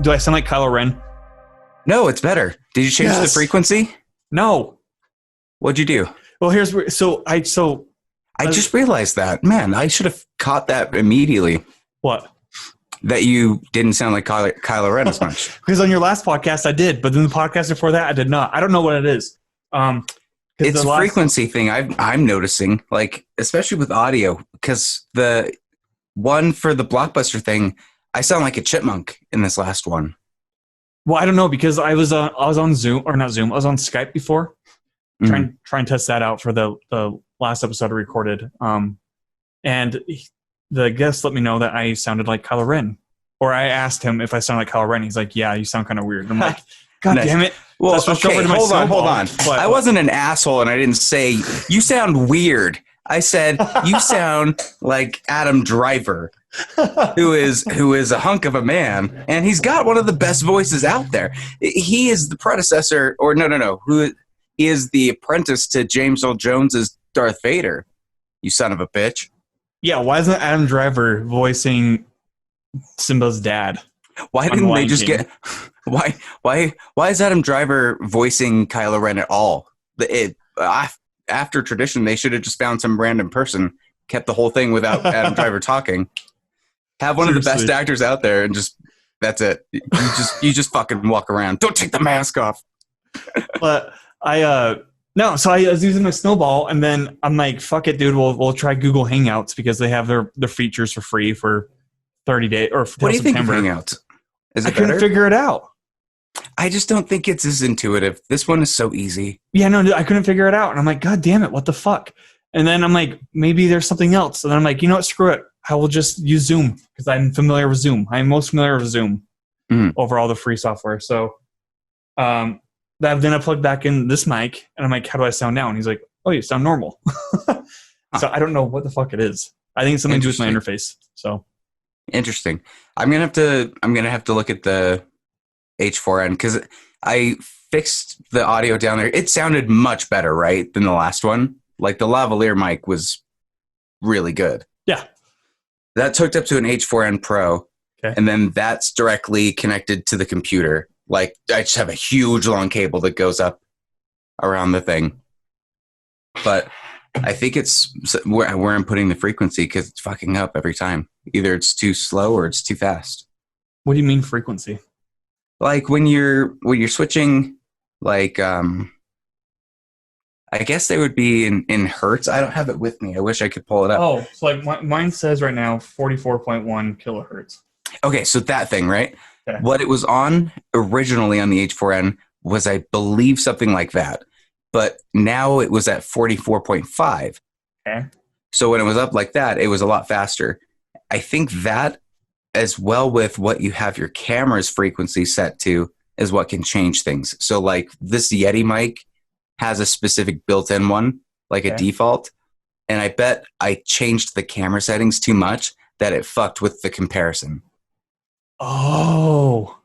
Do I sound like Kylo Ren? No, it's better. Did you change the frequency? No. What'd you do? Well, here's where, I just realized that. Man, I should have caught that immediately. What? That you didn't sound like Kylo Ren as much. Because on your last podcast I did, but then the podcast before that I did not. I don't know what it is. It's a frequency thing I'm noticing, like especially with audio, because the one for the Blockbuster thing, I sound like a chipmunk in this last one. Well, I don't know, because I was on Zoom, or not Zoom. I was on Skype before, trying to test that out for the last episode I recorded. And the guest let me know that I sounded like Kylo Ren, or I asked him if I sound like Kylo Ren. He's like, "Yeah, you sound kind of weird." And I'm like, "God damn it!" Well, okay, hold on. But I wasn't an asshole, and I didn't say you sound weird. I said you sound like Adam Driver. who is a hunk of a man, and he's got one of the best voices out there. He is the predecessor, or no, who is the apprentice to James Earl Jones's Darth Vader. You son of a bitch. Yeah, why isn't Adam Driver voicing Simba's dad? Why didn't they just get? Why is Adam Driver voicing Kylo Ren at all? After tradition, they should have just found some random person, kept the whole thing without Adam Driver talking. Have one of the best actors out there, and just that's it. You just fucking walk around. Don't take the mask off. But no. So I was using my Snowball, and then I'm like, fuck it, dude. We'll try Google Hangouts, because they have their features for free for 30 days or what do you September. think of Hangouts? Is it I couldn't better? figure it out. I just don't think it's as intuitive. This one is so easy. Yeah, no, I couldn't figure it out, and I'm like, God damn it, what the fuck? And then I'm like, maybe there's something else. And then I'm like, you know what? Screw it. I will just use Zoom, because I'm familiar with Zoom. I'm most familiar with Zoom over all the free software. So then I plugged back in this mic, and I'm like, how do I sound now? And he's like, oh, you sound normal. So I don't know what the fuck it is. I think it's something to do with my interface. So interesting. I'm gonna have to look at the H4n, because I fixed the audio down there. It sounded much better, right, than the last one. Like the lavalier mic was really good. Yeah. That's hooked up to an H4n Pro, and then that's directly connected to the computer. Like I just have a huge long cable that goes up around the thing. But I think it's where I'm putting the frequency, because it's fucking up every time. Either it's too slow or it's too fast. What do you mean frequency? Like when you're switching, like I guess they would be in hertz. I don't have it with me. I wish I could pull it up. Oh, so like mine says right now 44.1 kilohertz. Okay, so that thing, right? Okay. What it was on originally on the H4n was, I believe, something like that. But now it was at 44.5. Okay. So when it was up like that, it was a lot faster. I think that, as well with what you have your camera's frequency set to, is what can change things. So like this Yeti mic has a specific built-in one, like a default. And I bet I changed the camera settings too much that it fucked with the comparison. Oh.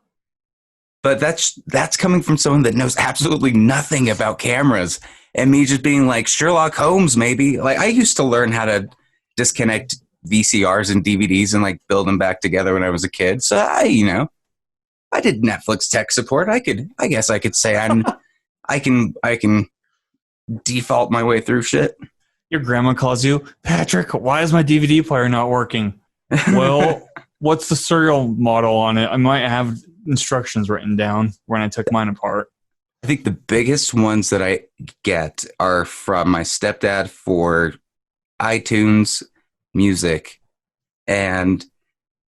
But that's coming from someone that knows absolutely nothing about cameras, and me just being like, Sherlock Holmes, maybe. Like I used to learn how to disconnect VCRs and DVDs and like build them back together when I was a kid. So I did Netflix tech support. I guess I could say I can default my way through shit. Your grandma calls you, Patrick, why is my DVD player not working? Well, what's the serial model on it? I might have instructions written down when I took mine apart. I think the biggest ones that I get are from my stepdad for iTunes Music, and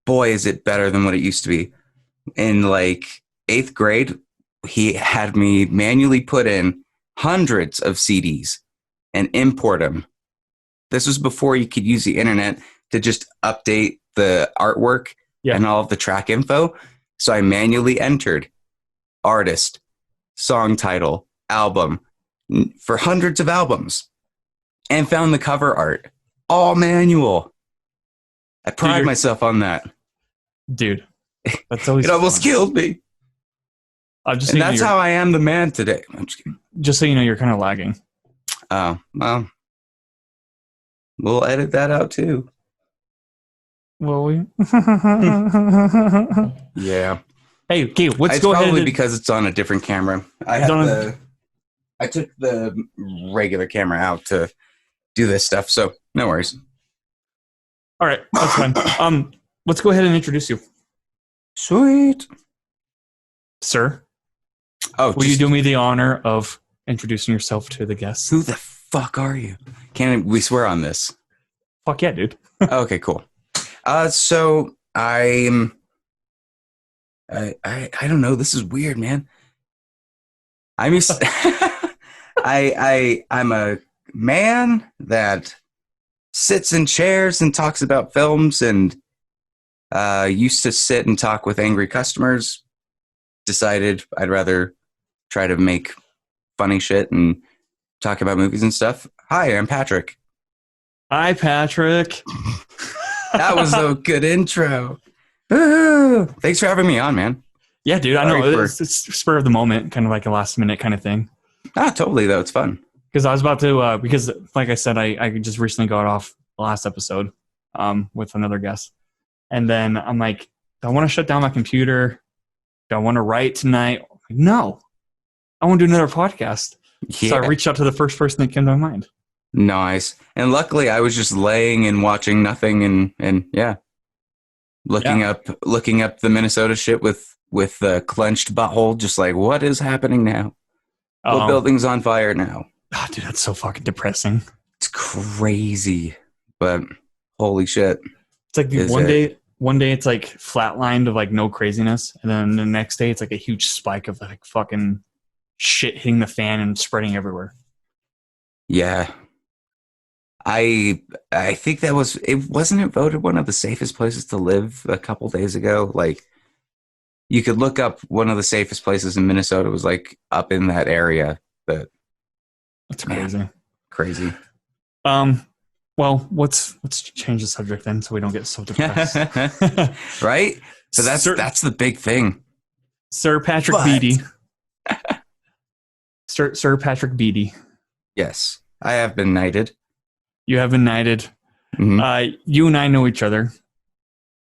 boy, is it better than what it used to be. In like 8th grade, he had me manually put in hundreds of CDs and import them. This was before you could use the internet to just update the artwork and all of the track info. So I manually entered artist, song title, album for hundreds of albums, and found the cover art all manual. I pride myself on that. Dude, that's always It almost killed me. And that's how I am the man today. I'm just kidding. Just so you know, you're kind of lagging. Oh, well, we'll edit that out too. Will we? Yeah. Hey, okay, let's it's go ahead. Probably because it's on a different camera. I took the regular camera out to do this stuff, so no worries. All right, that's fine. Let's go ahead and introduce you. Sweet. Sir. Oh, will you do me the honor of introducing yourself to the guests? Who the fuck are you? Can we swear on this? Fuck yeah, dude. Okay, cool. So I don't know. This is weird, man. I'm a man that sits in chairs and talks about films, and used to sit and talk with angry customers. Decided I'd rather try to make funny shit and talk about movies and stuff. Hi, I'm Patrick. Hi, Patrick. That was a good intro. Ooh, thanks for having me on, man. Yeah, dude. I know it's spur of the moment, kind of like a last minute kind of thing. Ah, totally, though. It's fun. Because I was about to, because like I said, I just recently got off the last episode with another guest. And then I'm like, do I want to shut down my computer? Do I want to write tonight? No. I want to do another podcast. Yeah. So I reached out to the first person that came to my mind. Nice. And luckily I was just laying and watching nothing and yeah. Looking up the Minnesota shit with a clenched butthole, just like, what is happening now? What building's on fire now? Oh, dude, that's so fucking depressing. It's crazy. But holy shit. It's like one day it's like flatlined of like no craziness, and then the next day it's like a huge spike of like fucking shit hitting the fan and spreading everywhere. Yeah. I think wasn't it voted one of the safest places to live a couple days ago? Like, you could look up one of the safest places in Minnesota was like up in that area. But that's crazy. Man, crazy. Well, let's change the subject then, so we don't get so depressed. Right? So that's the big thing. Sir Patrick Beatty. Sir Patrick Beatty. Yes, I have been knighted. You have been knighted. Mm-hmm. You and I know each other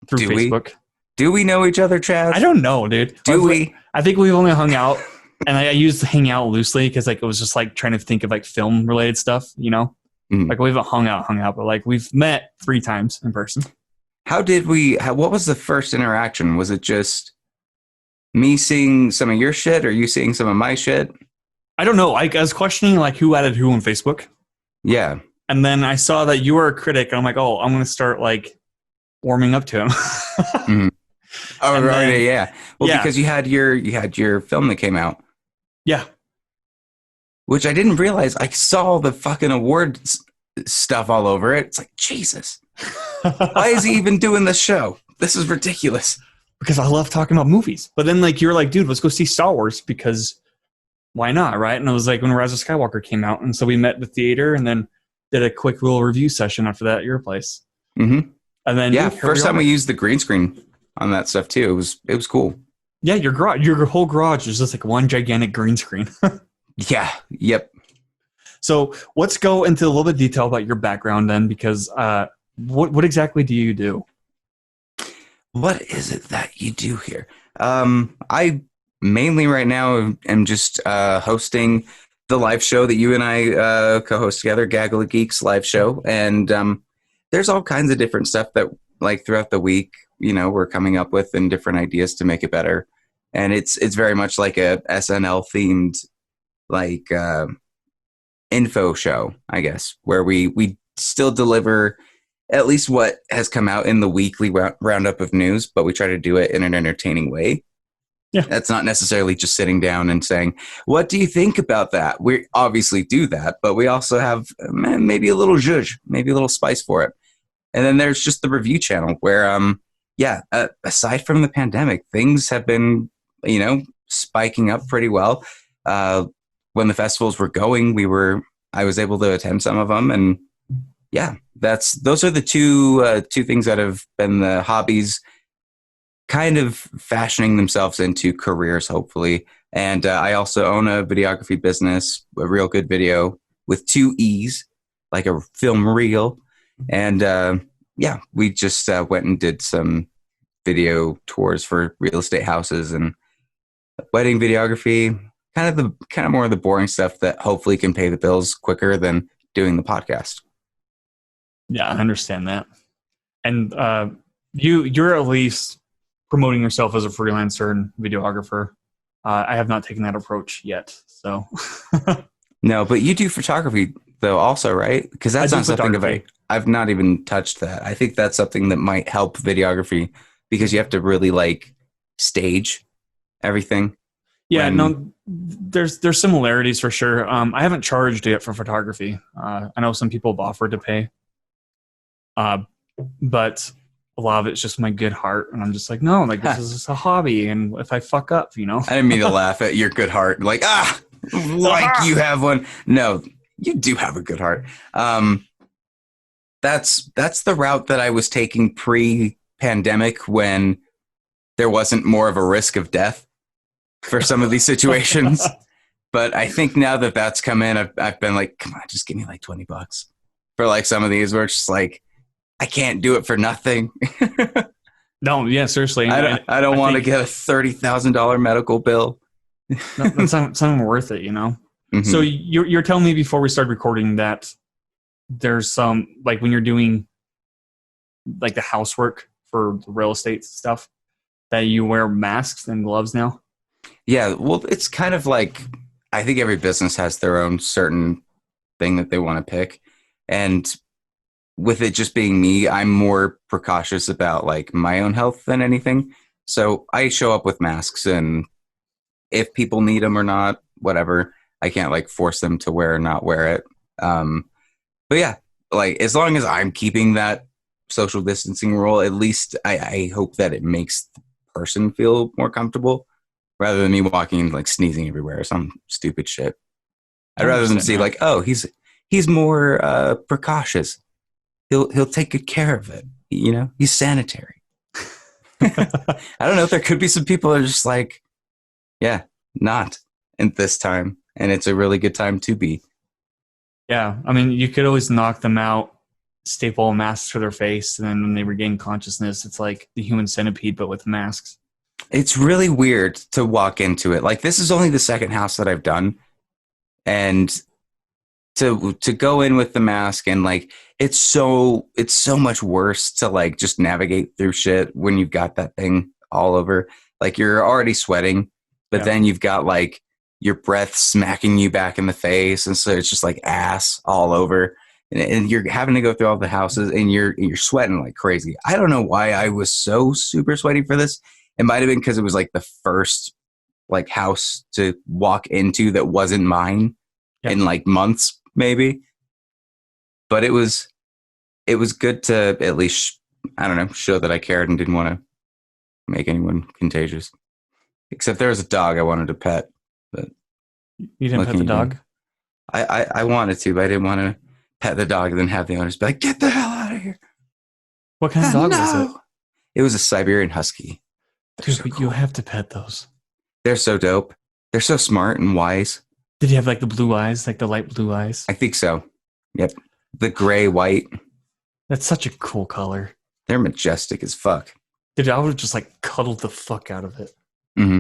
through Facebook. Do we know each other, Chaz? I don't know, dude. Do we? I think we've only hung out, and I used hang out loosely because like it was just like trying to think of like film related stuff, you know. Mm. Like we haven't hung out, but like we've met 3 times in person. How did we? What was the first interaction? Was it just me seeing some of your shit, or you seeing some of my shit? I don't know. I was questioning like who added who on Facebook. Yeah. And then I saw that you were a critic, and I'm like, oh, I'm going to start like warming up to him. Mm-hmm. Oh, right, yeah. Well, because you had your film that came out. Yeah. Which I didn't realize. I saw the fucking award stuff all over it. It's like, Jesus. Why is he even doing this show? This is ridiculous. Because I love talking about movies. But then like you were like, dude, let's go see Star Wars because why not, right? And it was like when Rise of Skywalker came out, and so we met at the theater and then did a quick little review session after that at your place. Mm-hmm. And then first time we used the green screen on that stuff too. It was cool. Yeah, your whole garage is just like one gigantic green screen. Yeah. Yep. So let's go into a little bit of detail about your background then, because what exactly do you do? What is it that you do here? I mainly right now am just hosting the live show that you and I co-host together, Gaggle of Geeks live show. And there's all kinds of different stuff that like throughout the week, you know, we're coming up with and different ideas to make it better. And it's very much like a SNL themed like info show, I guess, where we still deliver at least what has come out in the weekly roundup of news, but we try to do it in an entertaining way. Yeah. That's not necessarily just sitting down and saying, what do you think about that? We obviously do that, but we also have maybe a little zhuzh, maybe a little spice for it. And then there's just the review channel where, aside from the pandemic, things have been, you know, spiking up pretty well. When the festivals were going, I was able to attend some of them, and yeah, those are the two things that have been the hobbies kind of fashioning themselves into careers, hopefully. And I also own a videography business, a Real Good Video with 2 E's, like a film reel. And yeah, we just went and did some video tours for real estate houses and wedding videography, kind of more of the boring stuff that hopefully can pay the bills quicker than doing the podcast. Yeah, I understand that. And you're at least promoting yourself as a freelancer and videographer. I have not taken that approach yet. So no, but you do photography though also, right? Because that's not something I've not even touched that. I think that's something that might help videography because you have to really like stage everything. Yeah, no, there's similarities for sure. I haven't charged yet for photography. I know some people have offered to pay, but a lot of it's just my good heart, and I'm just like, no, like this is just a hobby, and if I fuck up, you know. I didn't mean to laugh at your good heart, like like you have one. No, you do have a good heart. That's the route that I was taking pre-pandemic when there wasn't more of a risk of death for some of these situations. But I think now that that's come in, I've been like, come on, just give me like $20 for like some of these where it's just like, I can't do it for nothing. No, yeah, seriously. I don't want to get a $30,000 medical bill. No, that's not something worth it, you know? Mm-hmm. So you're telling me before we started recording that there's some, like when you're doing like the housework for the real estate stuff, that you wear masks and gloves now? Yeah, well, it's kind of like, I think every business has their own certain thing that they want to pick. And with it just being me, I'm more precautious about like my own health than anything. So I show up with masks, and if people need them or not, whatever, I can't like force them to wear or not wear it. But yeah, like as long as I'm keeping that social distancing rule, at least I hope that it makes the person feel more comfortable rather than me walking like sneezing everywhere or some stupid shit. I'd rather than see like, oh, he's more precautious. He'll take good care of it. You know, he's sanitary. I don't know if there could be some people that are just like, yeah, not at this time. And it's a really good time to be. Yeah. I mean, you could always knock them out, staple a mask to their face, and then when they regain consciousness, it's like the human centipede, but with masks. It's really weird to walk into it. Like, this is only the second house that I've done. And to go in with the mask and like, it's so much worse to like just navigate through shit when you've got that thing all over. Like, you're already sweating, but then you've got like your breath smacking you back in the face. And so it's just like ass all over. And you're having to go through all the houses and you're sweating like crazy. I don't know why I was so super sweaty for this. It might have been because it was like the first like house to walk into that wasn't mine in like months, maybe. But it was good to at least, I don't know, show that I cared and didn't want to make anyone contagious. Except there was a dog I wanted to pet. But you didn't pet the dog? I wanted to, but I didn't want to pet the dog and then have the owners be like, get the hell out of here. What kind of dog was it? It was a Siberian Husky. Dude, so cool. You have to pet those. They're so dope. They're so smart and wise. Did he have like the blue eyes, like the light blue eyes? I think so. Yep. The gray, white. That's such a cool color. They're majestic as fuck. Dude, I would have just like cuddled the fuck out of it. Mm-hmm.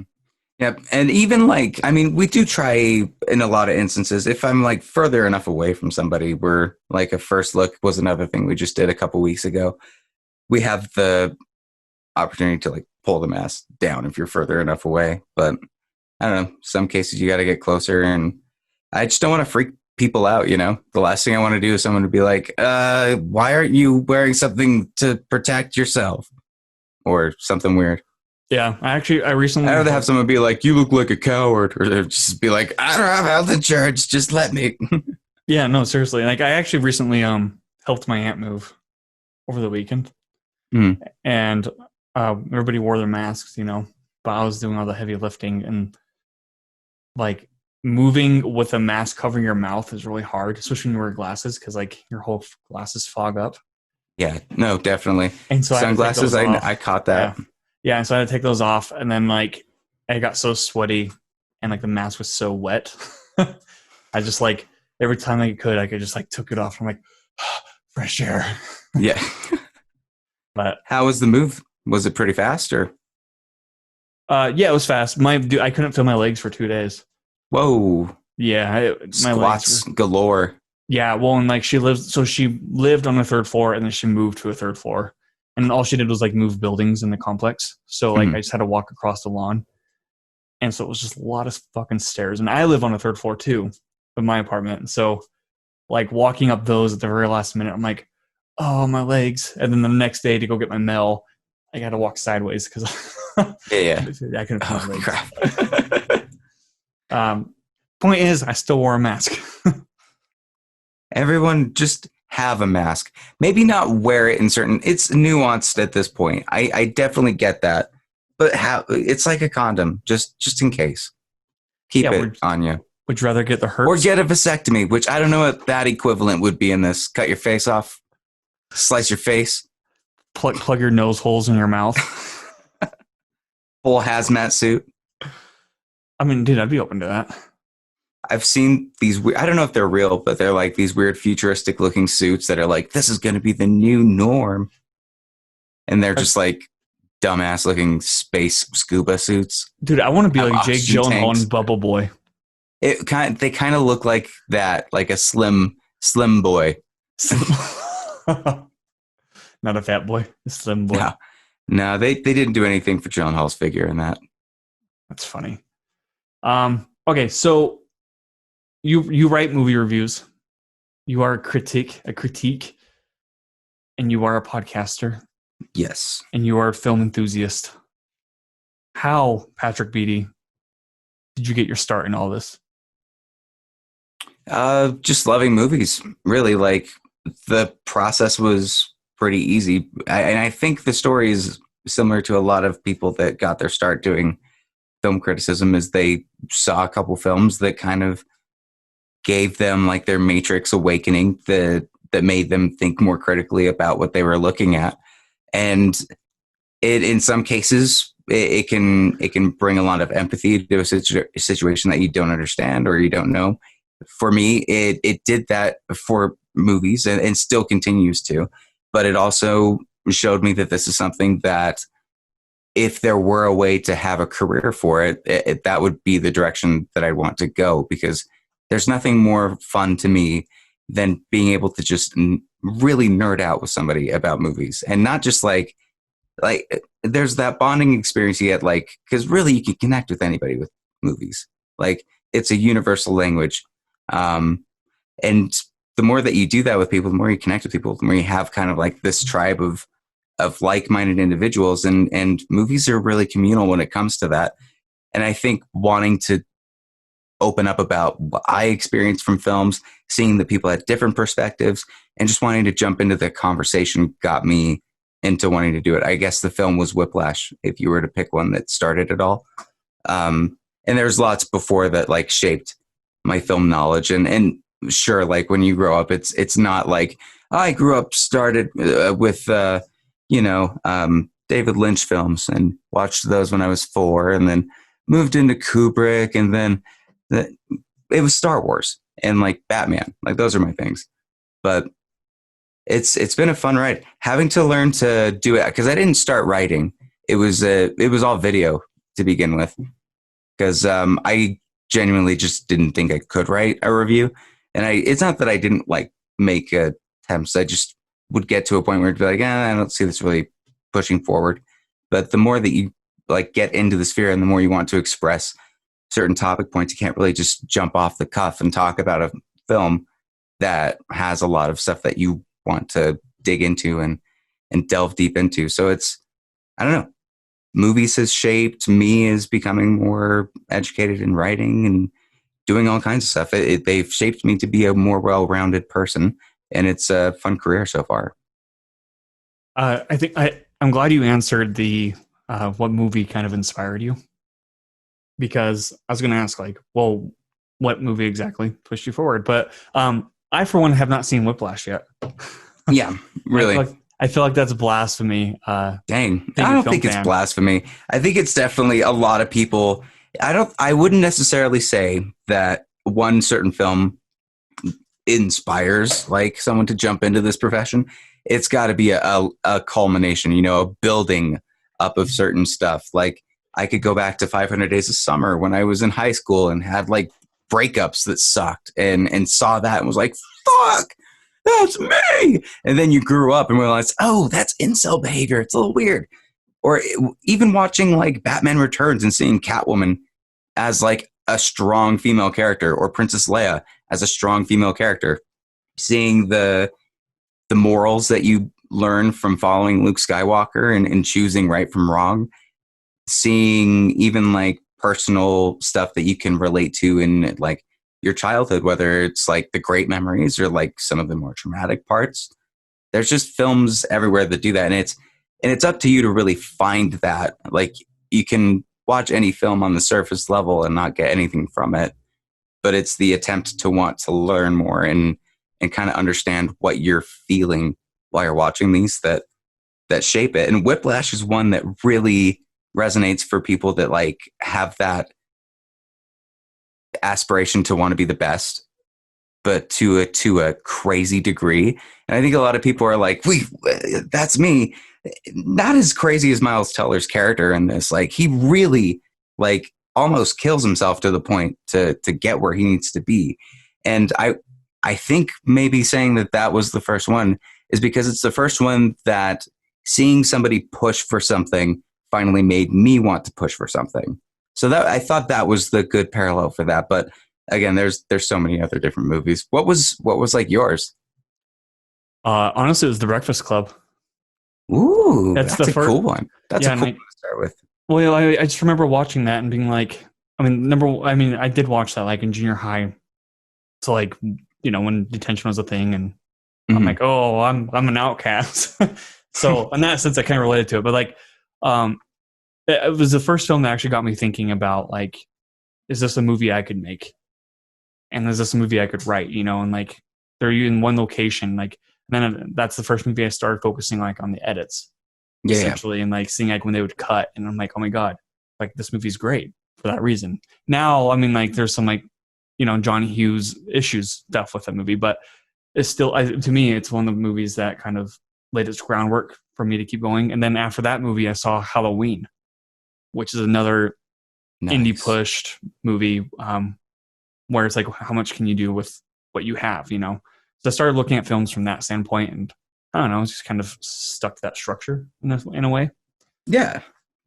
Yep. And even like, I mean, we do try in a lot of instances, if I'm like further enough away from somebody, we're like a first look was another thing we just did a couple weeks ago. We have the opportunity to like pull the mask down if you're further enough away. But I don't know, some cases you got to get closer, and I just don't want to freak people out, you know? The last thing I want to do is someone to be like, why aren't you wearing something to protect yourself? Or something weird. Yeah, I recently... I'd rather have someone be like, you look like a coward. Or just be like, I don't have health insurance, just let me. Yeah, no, seriously. Like, I actually recently helped my aunt move over the weekend. Mm. And everybody wore their masks, you know, but I was doing all the heavy lifting. And, like, moving with a mask covering your mouth is really hard, especially when you wear glasses, because like your whole glasses fog up. Yeah, no, definitely. And so I had to take Sunglasses, those off. I caught that. Yeah. And so I had to take those off, and then like I got so sweaty, and like the mask was so wet. I just like every time I could just like took it off. I'm like, fresh air. Yeah. But how was the move? Was it pretty fast or? yeah, it was fast. I couldn't feel my legs for 2 days. Whoa. Yeah, my Squats legs were, galore. yeah. Well, and like she lived on the third floor, and then she moved to a third floor, and all she did was like move buildings in the complex. So like I just had to walk across the lawn, and so it was just a lot of fucking stairs. And I live on the third floor too of my apartment, and so like walking up those at the very last minute, I'm like, oh, my legs. And then the next day to go get my mail, I got to walk sideways because Yeah. I couldn't feel my Crap. legs. Point is, I still wore a mask. Everyone just have a mask. Maybe not wear it in certain. It's nuanced at this point. I definitely get that, but it's like a condom, just in case. Keep it on you. Would you rather get the herpes? Or get a vasectomy, which I don't know what that equivalent would be in this. Cut your face off, slice your face, plug your nose holes in your mouth. Full hazmat suit. I mean, dude, I'd be open to that. I've seen these, I don't know if they're real, but they're like these weird futuristic looking suits that are like, this is going to be the new norm. And they're just like dumbass looking space scuba suits. Dude, I want to be like Jake Gyllenhaal and Bubble Boy. They kind of look like that, like a slim boy. Not a fat boy, a slim boy. No, they didn't do anything for Gyllenhaal's figure in that. That's funny. Okay, so you write movie reviews. You are a critique, and you are a podcaster. Yes. And you are a film enthusiast. How, Patrick Beatty, did you get your start in all this? Just loving movies, really. Like the process was pretty easy. And I think the story is similar to a lot of people that got their start doing film criticism, is they saw a couple films that kind of gave them like their Matrix awakening that made them think more critically about what they were looking at. And it, in some cases, it can bring a lot of empathy to a situation that you don't understand or you don't know. For me, it did that for movies and still continues to, but it also showed me that this is something that if there were a way to have a career for it, that would be the direction that I'd want to go, because there's nothing more fun to me than being able to just really nerd out with somebody about movies, and not just like there's that bonding experience you get, like, because really you can connect with anybody with movies. Like it's a universal language. And the more that you do that with people, the more you connect with people, the more you have kind of like this tribe of like-minded individuals, and movies are really communal when it comes to that. And I think wanting to open up about what I experienced from films, seeing that people had different perspectives, and just wanting to jump into the conversation got me into wanting to do it. I guess the film was Whiplash, if you were to pick one that started it all. And there's lots before that like shaped my film knowledge. And sure, like when you grow up, it's not like I grew up started with David Lynch films and watched those when I was 4, and then moved into Kubrick, and then it was Star Wars and like Batman. Like those are my things. But it's been a fun ride having to learn to do it, because I didn't start writing. It was all video to begin with, because I genuinely just didn't think I could write a review. And it's not that I didn't like make attempts. I just would get to a point where it'd be like, I don't see this really pushing forward. But the more that you like get into the sphere and the more you want to express certain topic points, you can't really just jump off the cuff and talk about a film that has a lot of stuff that you want to dig into and delve deep into. So it's, I don't know, movies has shaped me as becoming more educated in writing and doing all kinds of stuff. They've shaped me to be a more well-rounded person, and it's a fun career so far. I think I'm glad you answered the what movie kind of inspired you, because I was going to ask like, well, what movie exactly pushed you forward. But I, for one, have not seen Whiplash yet. Yeah, really. I feel like that's blasphemy. Dang. I don't think it's blasphemy. I think it's definitely a lot of people. I wouldn't necessarily say that one certain film inspires like someone to jump into this profession. It's got to be a culmination, a building up of certain stuff. Like I could go back to 500 Days of Summer when I was in high school and had like breakups that sucked and saw that and was like, fuck, that's me. And then you grew up and realized, oh, that's incel behavior. It's a little weird. Or even watching like Batman Returns and seeing Catwoman as like a strong female character, or Princess Leia as a strong female character, seeing the morals that you learn from following Luke Skywalker and choosing right from wrong, seeing even like personal stuff that you can relate to in like your childhood, whether it's like the great memories or like some of the more traumatic parts. There's just films everywhere that do that. And it's up to you to really find that. Like you can watch any film on the surface level and not get anything from it, but it's the attempt to want to learn more and kind of understand what you're feeling while you're watching these that shape it. And Whiplash is one that really resonates for people that like have that aspiration to want to be the best, but to a crazy degree. And I think a lot of people are like, that's me. Not as crazy as Miles Teller's character in this. Like he really like almost kills himself to the point to get where he needs to be. And I think maybe saying that was the first one is because it's the first one that seeing somebody push for something finally made me want to push for something. So that I thought that was the good parallel for that. But again, there's so many other different movies. What was like yours? Honestly, it was The Breakfast Club. Ooh, that's a cool one. That's a cool one to start with. Well, I just remember watching that and being like, I did watch that like in junior high. So like, when detention was a thing, and I'm like, oh, I'm an outcast. So in that sense, I kind of related to it. But like, it was the first film that actually got me thinking about like, is this a movie I could make? And is this a movie I could write? And like, they're in one location. Like, and then that's the first movie I started focusing like on the edits, essentially, and like seeing like when they would cut, and I'm like, oh my god, like this movie's great for that reason. Now, I mean, like there's some like, Johnny Hughes issues stuff with that movie, but it's still, to me, it's one of the movies that kind of laid its groundwork for me to keep going. And then after that movie, I saw Halloween, which is another indie pushed movie, where it's like, how much can you do with what you have, So I started looking at films from that standpoint, and I don't know, it's just kind of stuck to that structure in a way. Yeah,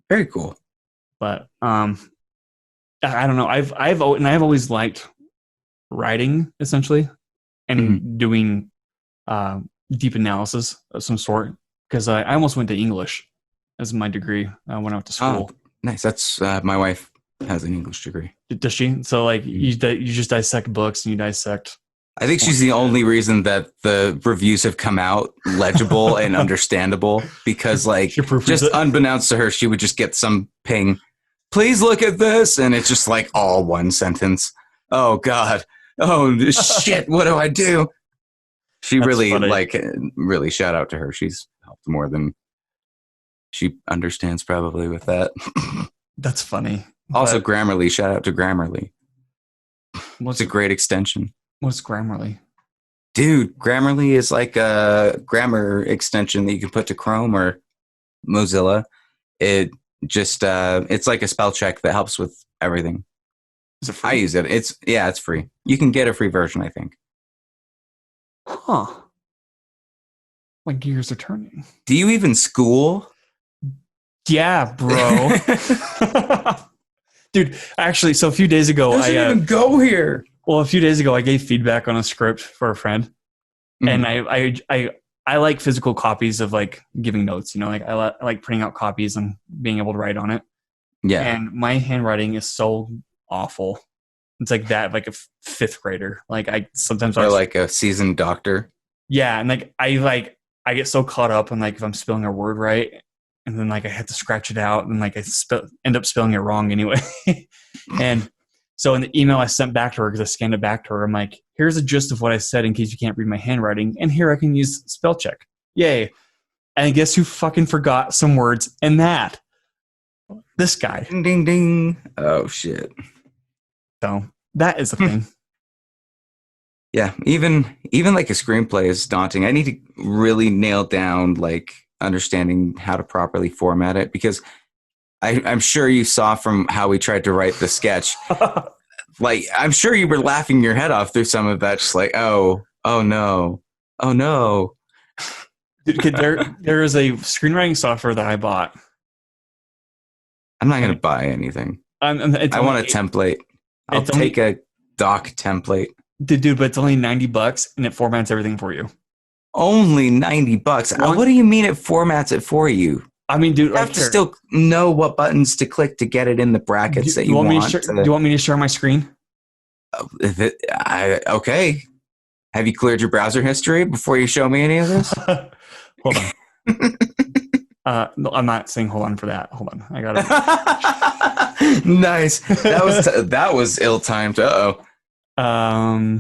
very cool. But I don't know. I've always liked writing essentially, and doing deep analysis of some sort, because I almost went to English as my degree when I went to school. Oh, nice. That's my wife has an English degree. Does she? So like you just dissect books and you dissect. I think she's the only reason that the reviews have come out legible and understandable, because like just unbeknownst to her, she would just get some ping, please look at this. And it's just like all one sentence. Oh God. Oh shit. What do I do? She That's really funny. Really shout out to her. She's helped more than she understands probably with that. That's funny. Also Grammarly, shout out to Grammarly. It's a great extension. What's Grammarly? Dude, Grammarly is like a grammar extension that you can put to Chrome or Mozilla. It just it's like a spell check that helps with everything. Is it free? I use it. It's free. You can get a free version, I think. Huh. My gears are turning. Do you even school? Yeah, bro. Dude, actually, so a few days ago, I didn't even go here. Well, a few days ago, I gave feedback on a script for a friend, and I like physical copies of like giving notes. Like I like printing out copies and being able to write on it. Yeah. And my handwriting is so awful. It's like that, like a fifth grader. Like I sometimes or like a seasoned doctor. Yeah, and like I get so caught up in like if I'm spelling a word right, and then like I have to scratch it out, and like I end up spelling it wrong anyway. And So in the email I sent back to her, because I scanned it back to her, I'm like, here's a gist of what I said in case you can't read my handwriting. And here I can use spell check. Yay. And guess who fucking forgot some words in that? This guy. Ding, ding, ding. Oh, shit. So that is a thing. Yeah, even like a screenplay is daunting. I need to really nail down like understanding how to properly format it, because I'm sure you saw from how we tried to write the sketch. Like, I'm sure you were laughing your head off through some of that. Just like, oh no. Dude, there is a screenwriting software that I bought. I'm not going to buy anything. I want a template. I'll take a doc template. Dude, but it's only $90 and it formats everything for you. Only $90. What do you mean it formats it for you? I mean, dude, you have to still know what buttons to click to get it in the brackets that you want. Do you want me to share my screen? Okay. Have you cleared your browser history before you show me any of this? Hold on. No, I'm not saying hold on for that. Hold on. I got it. Nice. That was ill-timed. Uh-oh.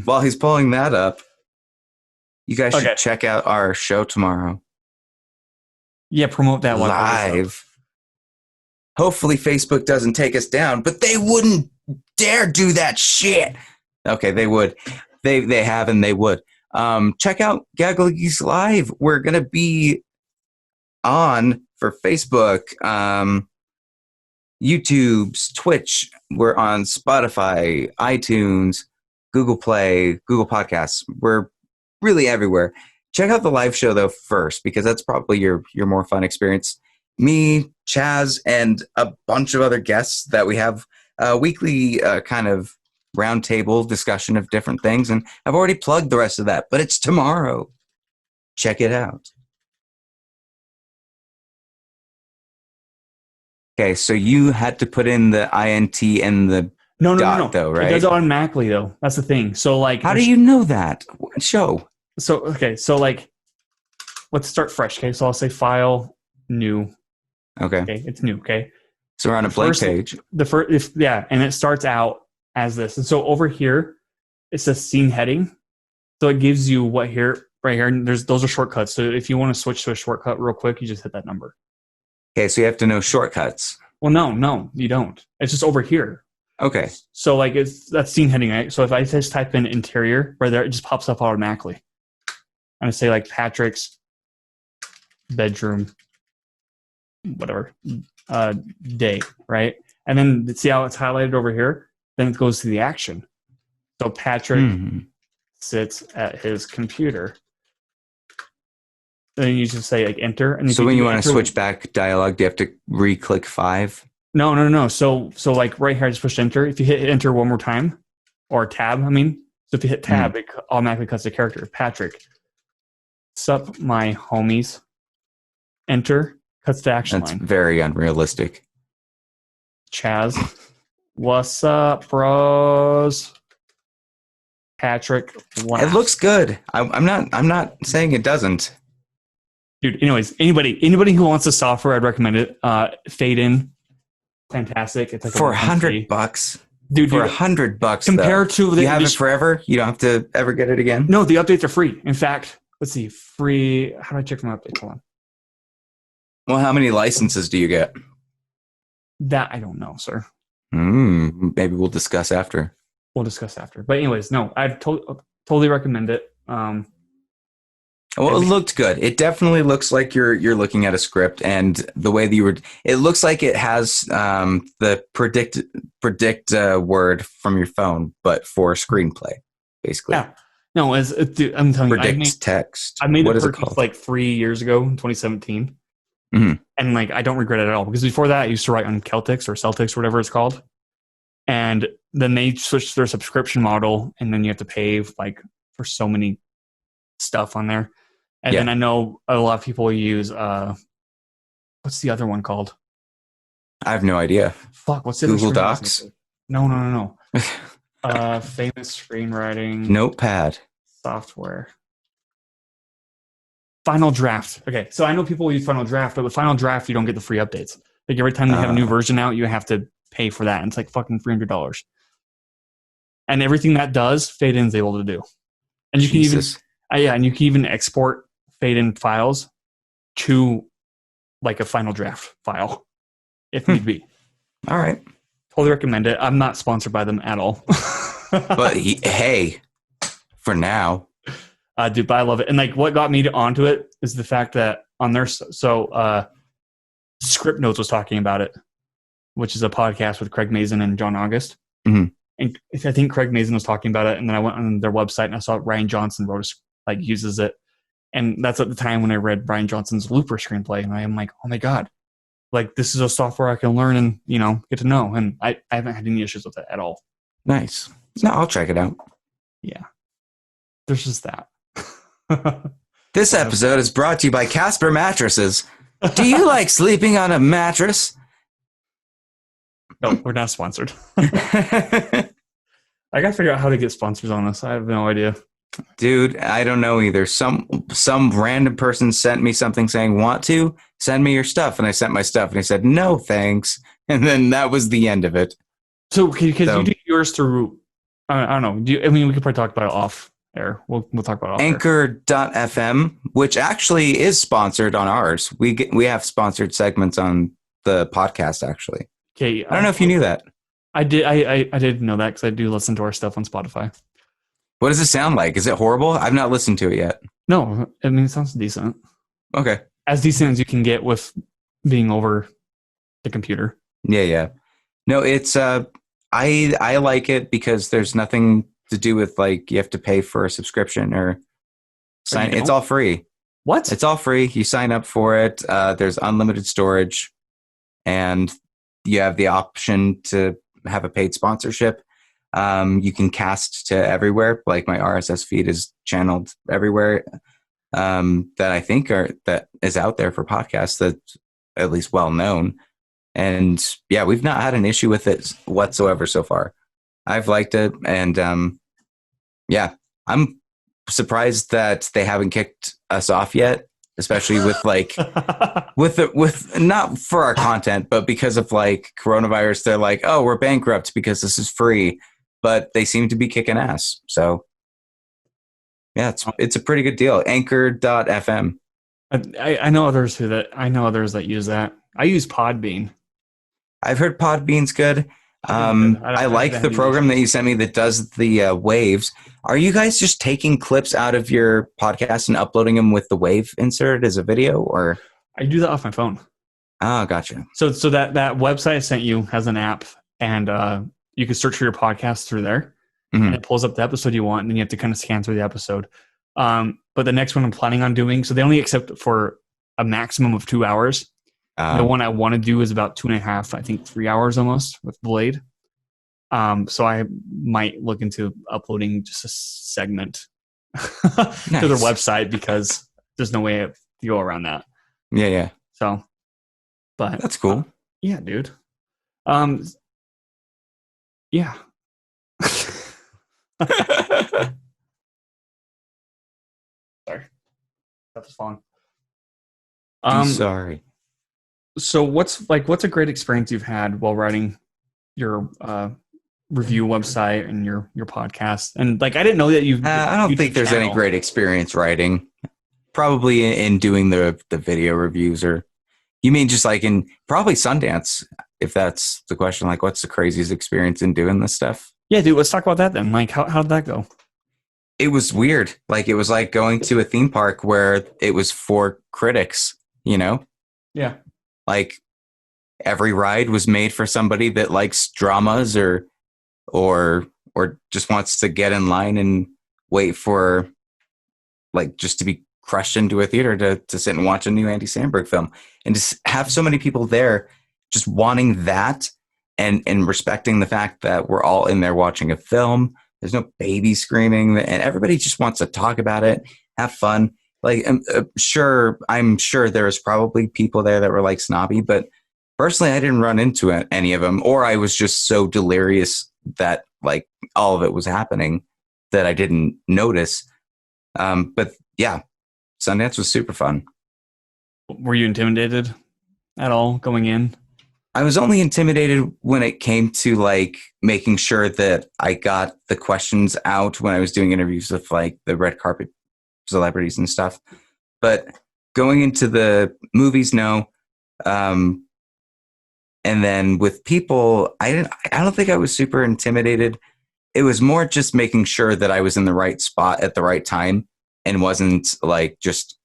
While he's pulling that up, you guys should check out our show tomorrow. Yeah, promote that one live. Hopefully Facebook doesn't take us down, but they wouldn't dare do that shit. Okay, they would. They have, and they would. Check out Gaggle of Geeks Live. We're gonna be on for Facebook, YouTube's, Twitch. We're on Spotify, iTunes, Google Play, Google Podcasts. We're really everywhere. Check out the live show though first, because that's probably your more fun experience. Me, Chaz, and a bunch of other guests that we have a weekly kind of roundtable discussion of different things, and I've already plugged the rest of that, but it's tomorrow. Check it out. Okay, so you had to put in the INT and the no, though, right? It does it automatically though. That's the thing. So like, how do you know that? Show. So okay, so like, let's start fresh. Okay, so I'll say file new. Okay, it's new. Okay, so we're on a blank page. And it starts out as this, and so over here it says scene heading. So it gives you what here, right here, and those are shortcuts. So if you want to switch to a shortcut real quick, you just hit that number. Okay, so you have to know shortcuts. Well, no, you don't. It's just over here. Okay. So like that's scene heading, right? So if I just type in interior right there, it just pops up automatically. I'm gonna say like Patrick's bedroom, whatever, day, right? And then see how it's highlighted over here? Then it goes to the action. So Patrick sits at his computer. Then you just say like enter. And so when you want to switch back dialogue, do you have to re-click 5? No. So like right here, I just push enter. If you hit enter one more time, or tab, I mean. So if you hit tab, it automatically cuts the character. Patrick, sup my homies. Enter, cuts to action line. That's very unrealistic. Chaz, what's up, bros? Patrick, laugh. It looks good. I'm not saying it doesn't. Dude, anyways, anybody who wants the software, I'd recommend it. Fade in, fantastic. It's like for $100, dude. For $100, compared to you have it forever. You don't have to ever get it again. No, the updates are free. In fact, let's see, free. How do I check my updates? Hold on. Well, how many licenses do you get? That I don't know, sir. Maybe we'll discuss after. We'll discuss after. But anyways, no, I'd totally recommend it. Well, it looked good. It definitely looks like you're looking at a script, and the way that you were, it looks like it has the predict word from your phone, but for screenplay, basically. Yeah. No, I'm telling you, text. I made the purchase like 3 years ago in 2017, and like I don't regret it at all, because before that I used to write on Celtics or Celtics, or whatever it's called, and then they switched their subscription model, and then you have to pay like for so many stuff on there. And then I know a lot of people use what's the other one called? I have no idea. Fuck, what's the Google Docs? No. Famous screenwriting notepad software. Final Draft. Okay, so I know people use Final Draft, but with Final Draft you don't get the free updates. Like every time they have a new version out, you have to pay for that, and it's like fucking $300. And everything that does, fade in is able to do. And you Jesus. can even, and you can even export fade in files to like a Final Draft file if need be. All right. Totally recommend it. I'm not sponsored by them at all. But hey, for now. Dude, but I love it. And like what got me onto it is the fact that on their, Script Notes was talking about it, which is a podcast with Craig Mazin and John August. Mm-hmm. And I think Craig Mazin was talking about it. And then I went on their website and I saw Ryan Johnson uses it. And that's at the time when I read Ryan Johnson's Looper screenplay. And I am like, oh my God, like this is a software I can learn and, get to know. And I haven't had any issues with it at all. Nice. No, I'll check it out. Yeah. There's just that. This episode is brought to you by Casper Mattresses. Do you like sleeping on a mattress? No, we're not sponsored. I gotta figure out how to get sponsors on this. I have no idea. Dude, I don't know either. Some random person sent me something saying, want to? Send me your stuff. And I sent my stuff and he said, no, thanks. And then that was the end of it. So, because you do yours through, I don't know. We could probably talk about it off air. We'll talk about it off Anchor.fm, which actually is sponsored on ours. We have sponsored segments on the podcast, actually. Okay. I don't know if you knew that. I did. I did know that because I do listen to our stuff on Spotify. What does it sound like? Is it horrible? I've not listened to it yet. No, I mean, it sounds decent. Okay. As decent as you can get with being over the computer. Yeah. No, it's I like it because there's nothing to do with like you have to pay for a subscription or sign. It's all free. What? It's all free. You sign up for it. There's unlimited storage, and you have the option to have a paid sponsorship. You can cast to everywhere. Like my RSS feed is channeled everywhere. That I think that is out there for podcasts that's at least well known. And yeah, we've not had an issue with it whatsoever so far. I've liked it, and yeah, I'm surprised that they haven't kicked us off yet, especially with like with not for our content, but because of like coronavirus. They're like, oh, we're bankrupt because this is free, but they seem to be kicking ass. So yeah, it's a pretty good deal. Anchor.fm. I know others that use that. I use Podbean. I've heard Podbean's good. I like the program that you sent me that does the waves. Are you guys just taking clips out of your podcast and uploading them with the wave inserted as a video, or? I do that off my phone. Oh, gotcha. So that website I sent you has an app, and you can search for your podcast through there, and it pulls up the episode you want, and then you have to kind of scan through the episode. But the next one I'm planning on doing, so they only accept for a maximum of 2 hours. The one I want to do is about 2.5, I think 3 hours almost with Blade. So I might look into uploading just a segment to their website because there's no way to go around that. Yeah. So, but that's cool. Yeah, dude. Yeah. Sorry. That was fun. Sorry. So what's a great experience you've had while writing your review website and your podcast? And like, I didn't know that I don't think there's any great experience writing. Probably in doing the video reviews, or you mean just like in probably Sundance, if that's the question. Like, what's the craziest experience in doing this stuff? Yeah, dude. Let's talk about that then. Like, how did that go? It was weird. Like, it was like going to a theme park where it was for critics. Yeah. Like every ride was made for somebody that likes dramas or just wants to get in line and wait for like just to be crushed into a theater to sit and watch a new Andy Samberg film, and just have so many people there just wanting that and respecting the fact that we're all in there watching a film. There's no baby screaming, and everybody just wants to talk about it, have fun. Like, I'm sure there was probably people there that were like snobby, but personally, I didn't run into any of them, or I was just so delirious that like all of it was happening that I didn't notice. But yeah, Sundance was super fun. Were you intimidated at all going in? I was only intimidated when it came to like making sure that I got the questions out when I was doing interviews with like the red carpet celebrities and stuff. But going into the movies, no. And then with people, I don't think I was super intimidated. It was more just making sure that I was in the right spot at the right time and wasn't like just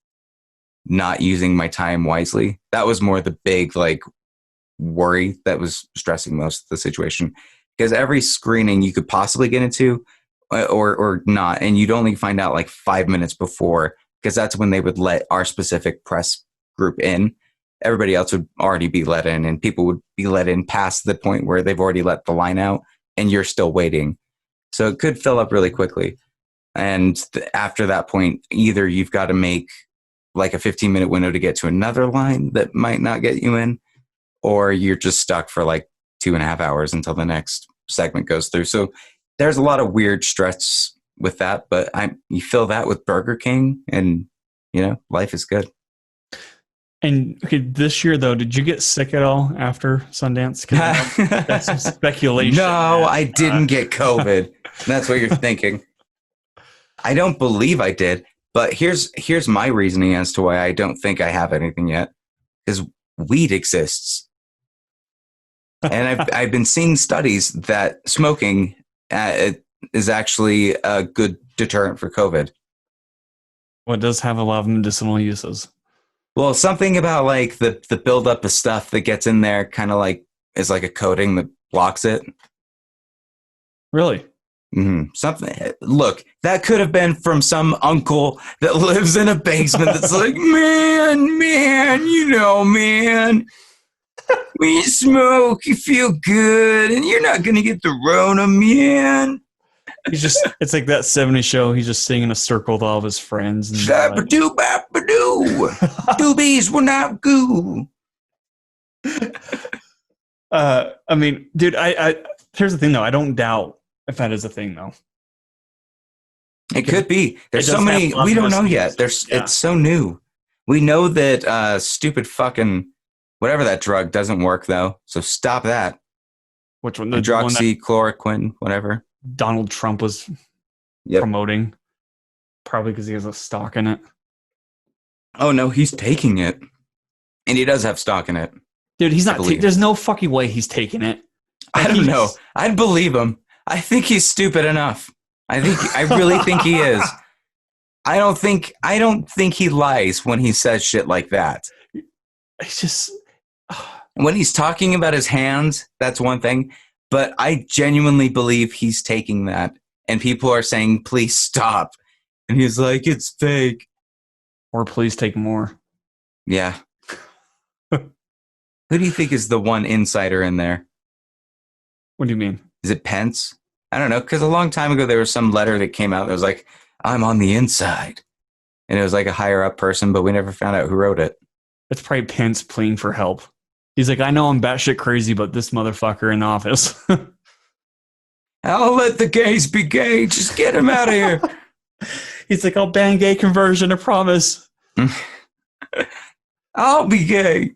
not using my time wisely. That was more the big like worry that was stressing most of the situation, because every screening you could possibly get into or not, and you'd only find out like 5 minutes before, because that's when they would let our specific press group in. Everybody else would already be let in, and people would be let in past the point where they've already let the line out and you're still waiting. So it could fill up really quickly. And after that point, either you've got to make like a 15-minute window to get to another line that might not get you in, or you're just stuck for like 2.5 hours until the next segment goes through. So there's a lot of weird stress with that, but you fill that with Burger King and, life is good. And okay, this year though, did you get sick at all after Sundance? 'Cause that's some speculation. No, I didn't get COVID. That's what you're thinking. I don't believe I did, but here's my reasoning as to why I don't think I have anything yet. Is weed exists. And I've been seeing studies that smoking is actually a good deterrent for COVID. Well, it does have a lot of medicinal uses. Well, something about like the buildup of stuff that gets in there kind of like is like a coating that blocks it. Really? Mm-hmm. Something. Look, that could have been from some uncle that lives in a basement that's like, man, man. When you smoke, you feel good, and you're not gonna get the Rona, man. It's like that 70s show. He's just singing a circle with all of his friends. Shabba-doo, bap-a-doo. Doobies were not goo. I mean, dude, I here's the thing though. I don't doubt if that is a thing though. It could be. There's so many we don't know yet. It's so new. We know that stupid fucking whatever that drug doesn't work though. So stop that. Which one? Hydroxychloroquine, whatever. Donald Trump was promoting, probably because he has a stock in it. Oh no, he's taking it, and he does have stock in it. Dude, he's not. There's no fucking way he's taking it. I don't know. I'd believe him. I think he's stupid enough. I really think he is. I don't think he lies when he says shit like that. It's just when he's talking about his hands, that's one thing. But I genuinely believe he's taking that, and people are saying, "Please stop," and he's like, "It's fake," or "Please take more." Yeah. Who do you think is the one insider in there? What do you mean? Is it Pence? I don't know, because a long time ago there was some letter that came out that was like, "I'm on the inside," and it was like a higher up person, but we never found out who wrote it. It's probably Pence pleading for help. He's like, I know I'm batshit crazy, but this motherfucker in office. I'll let the gays be gay. Just get him out of here. He's like, I'll ban gay conversion, I promise. I'll be gay.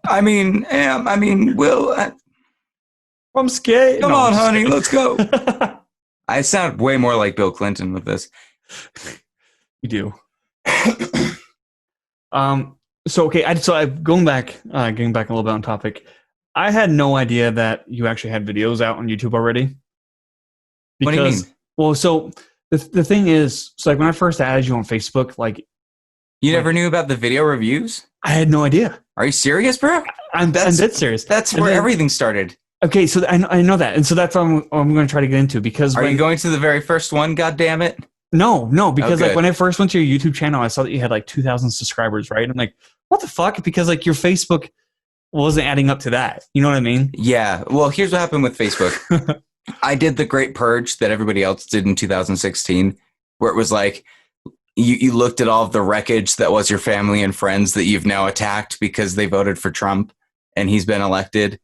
I'm scared. Come on, honey, let's go. I sound way more like Bill Clinton with this. You do. So okay, going back a little bit on topic. I had no idea that you actually had videos out on YouTube already. What do you mean? Well, so the thing is, like when I first added you on Facebook, like you never knew about the video reviews? I had no idea. Are you serious, bro? I'm dead serious. That's where everything started. Okay, so I know that, and so that's what I'm going to try to get into because. Are you going to the very first one? God damn it! No, because like when I first went to your YouTube channel, I saw that you had like 2,000 subscribers, right? I'm like, what the fuck? Because like your Facebook wasn't adding up to that. You know what I mean? Yeah. Well, here's what happened with Facebook. I did the great purge that everybody else did in 2016, where it was like you looked at all of the wreckage that was your family and friends that you've now attacked because they voted for Trump and he's been elected.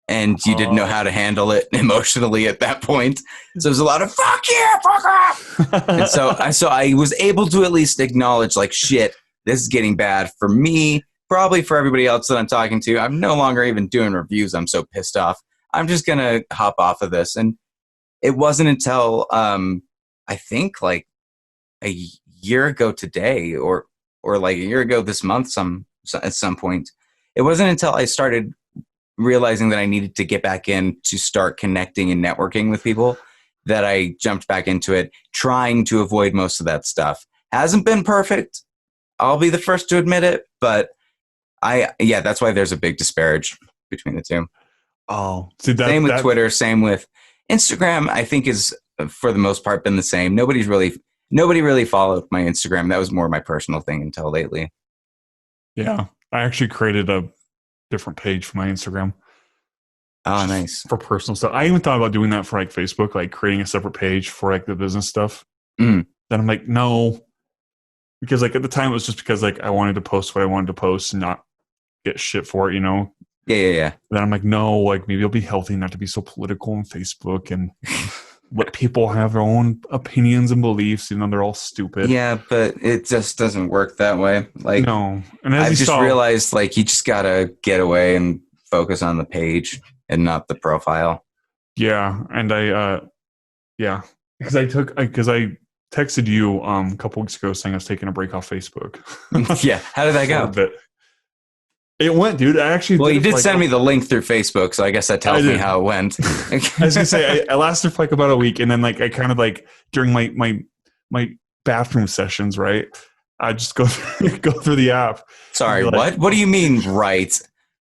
And you didn't know how to handle it emotionally at that point. So it was a lot of fuck yeah, fuck off. And so I was able to at least acknowledge like, shit, this is getting bad for me. probably for everybody else that I'm talking to, I'm no longer even doing reviews. I'm so pissed off. I'm just going to hop off of this. And it wasn't until, I think like a year ago today or like a year ago this month, at some point, it wasn't until I started realizing that I needed to get back in to start connecting and networking with people that I jumped back into it, trying to avoid most of that stuff. Hasn't been perfect. I'll be the first to admit it, but that's why there's a big disparage between the two. Oh, see same with Twitter, same with Instagram. I think is for the most part been the same. Nobody really followed my Instagram. That was more my personal thing until lately. Yeah, I actually created a different page for my Instagram. Oh, nice. For personal stuff. I even thought about doing that for like Facebook, like creating a separate page for like the business stuff. Mm. Then I'm like, no, because like at the time it was just because like I wanted to post what I wanted to post and not get shit for it, you know? Yeah. Then I'm like, no, like maybe it'll be healthy not to be so political on Facebook and let people have their own opinions and beliefs, even though they're all stupid. Yeah, but it just doesn't work that way. Like, no. And I've just realized like you just gotta get away and focus on the page and not the profile. Yeah, and because I texted you a couple weeks ago saying I was taking a break off Facebook. Yeah, how did that go? It went, dude. I actually you did send me the link through Facebook, so I guess that tells me how it went. I was gonna say I lasted for like about a week, and then like I kind of like during my bathroom sessions, right? I just go through the app. Sorry, what? What do you mean, right?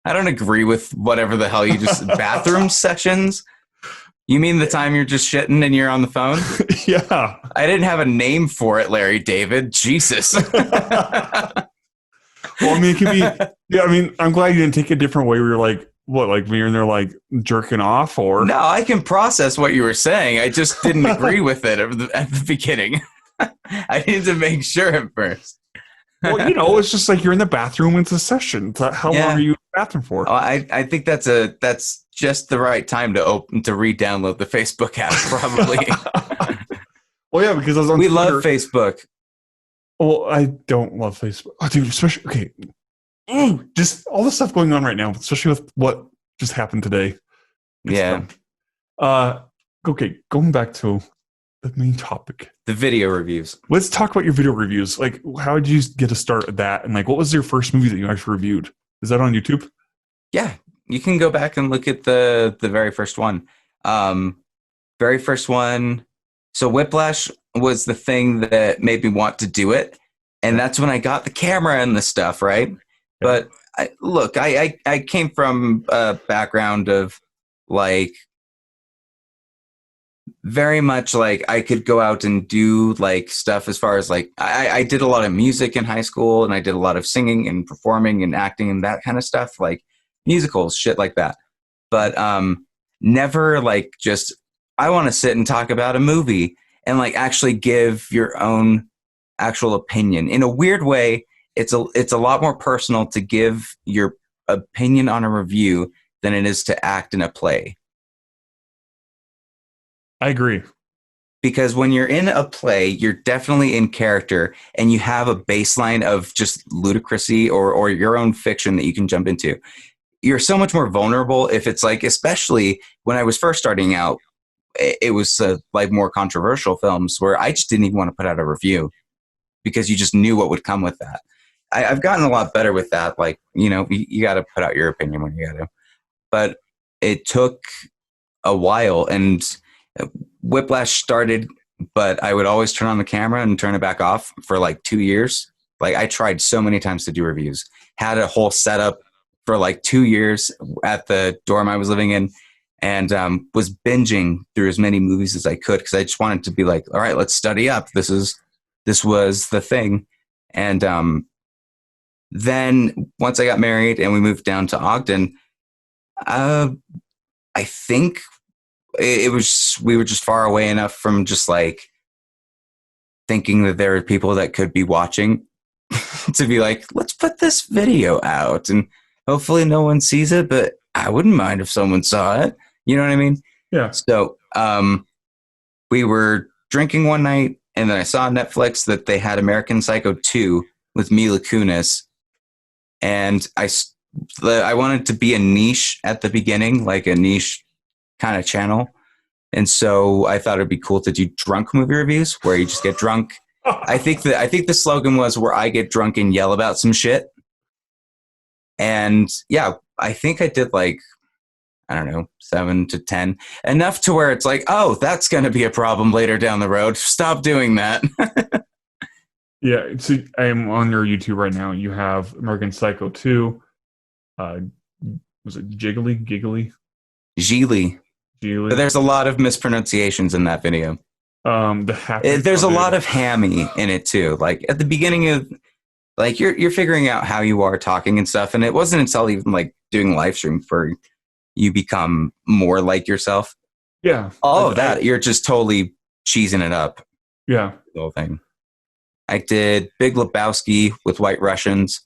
I don't agree with whatever the hell you just bathroom sessions. You mean the time you're just shitting and you're on the phone? Yeah. I didn't have a name for it, Larry David. Jesus. Well, I mean, it could be. Yeah, I mean, I'm glad you didn't take a different way. We were like, what, like when you're in there like jerking off, or no? I can process what you were saying. I just didn't agree with it at the beginning. I needed to make sure at first. Well, you know, it's just like you're in the bathroom. It's a session. How long are you in the bathroom for? Oh, I think that's just the right time to re-download the Facebook app, probably. Well, yeah, because I was on Twitter. Twitter. Love Facebook. Well, I don't love Facebook. Oh, dude, especially just all the stuff going on right now, especially with what just happened today. Yeah. Okay, going back to the main topic, the video reviews. Let's talk about your video reviews. Like, how did you get to start at that? And like, what was your first movie that you actually reviewed? Is that on YouTube? Yeah, you can go back and look at the very first one. Very first one. So Whiplash was the thing that made me want to do it. And that's when I got the camera and the stuff, right? Yeah. But I came from a background of like very much like I could go out and do like stuff as far as like I did a lot of music in high school, and I did a lot of singing and performing and acting and that kind of stuff, like musicals, shit like that. But never like just I want to sit and talk about a movie and like actually give your own actual opinion. In a weird way, it's a lot more personal to give your opinion on a review than it is to act in a play. I agree. Because when you're in a play, you're definitely in character, and you have a baseline of just ludicrousy or your own fiction that you can jump into. You're so much more vulnerable if it's like, especially when I was first starting out, it was like more controversial films where I just didn't even want to put out a review because you just knew what would come with that. I've gotten a lot better with that. Like, you know, you got to put out your opinion when you got to. But it took a while, and Whiplash started, but I would always turn on the camera and turn it back off for like 2 years. Like I tried so many times to do reviews, had a whole setup for like 2 years at the dorm I was living in, and was binging through as many movies as I could because I just wanted to be like, all right, let's study up. This was the thing. And then once I got married and we moved down to Ogden, I think we were just far away enough from just like thinking that there were people that could be watching to be like, let's put this video out and hopefully no one sees it, but I wouldn't mind if someone saw it. You know what I mean? Yeah. So we were drinking one night, and then I saw on Netflix that they had American Psycho 2 with Mila Kunis. And I wanted to be a niche at the beginning, like a niche kind of channel. And so I thought it'd be cool to do drunk movie reviews where you just get drunk. I think the slogan was where I get drunk and yell about some shit. And yeah, I think I did like, I don't know, 7 to 10, enough to where it's like, oh, that's going to be a problem later down the road. Stop doing that. Yeah, so I am on your YouTube right now. You have American Psycho 2. Was it Giggly? Geely. But there's a lot of mispronunciations in that video. There's a lot of hammy in it too. Like at the beginning of, like you're figuring out how you are talking and stuff, and it wasn't until even like doing live stream for you become more like yourself. Yeah, all of that you're just totally cheesing it up. Yeah, the whole thing. I did Big Lebowski with White Russians.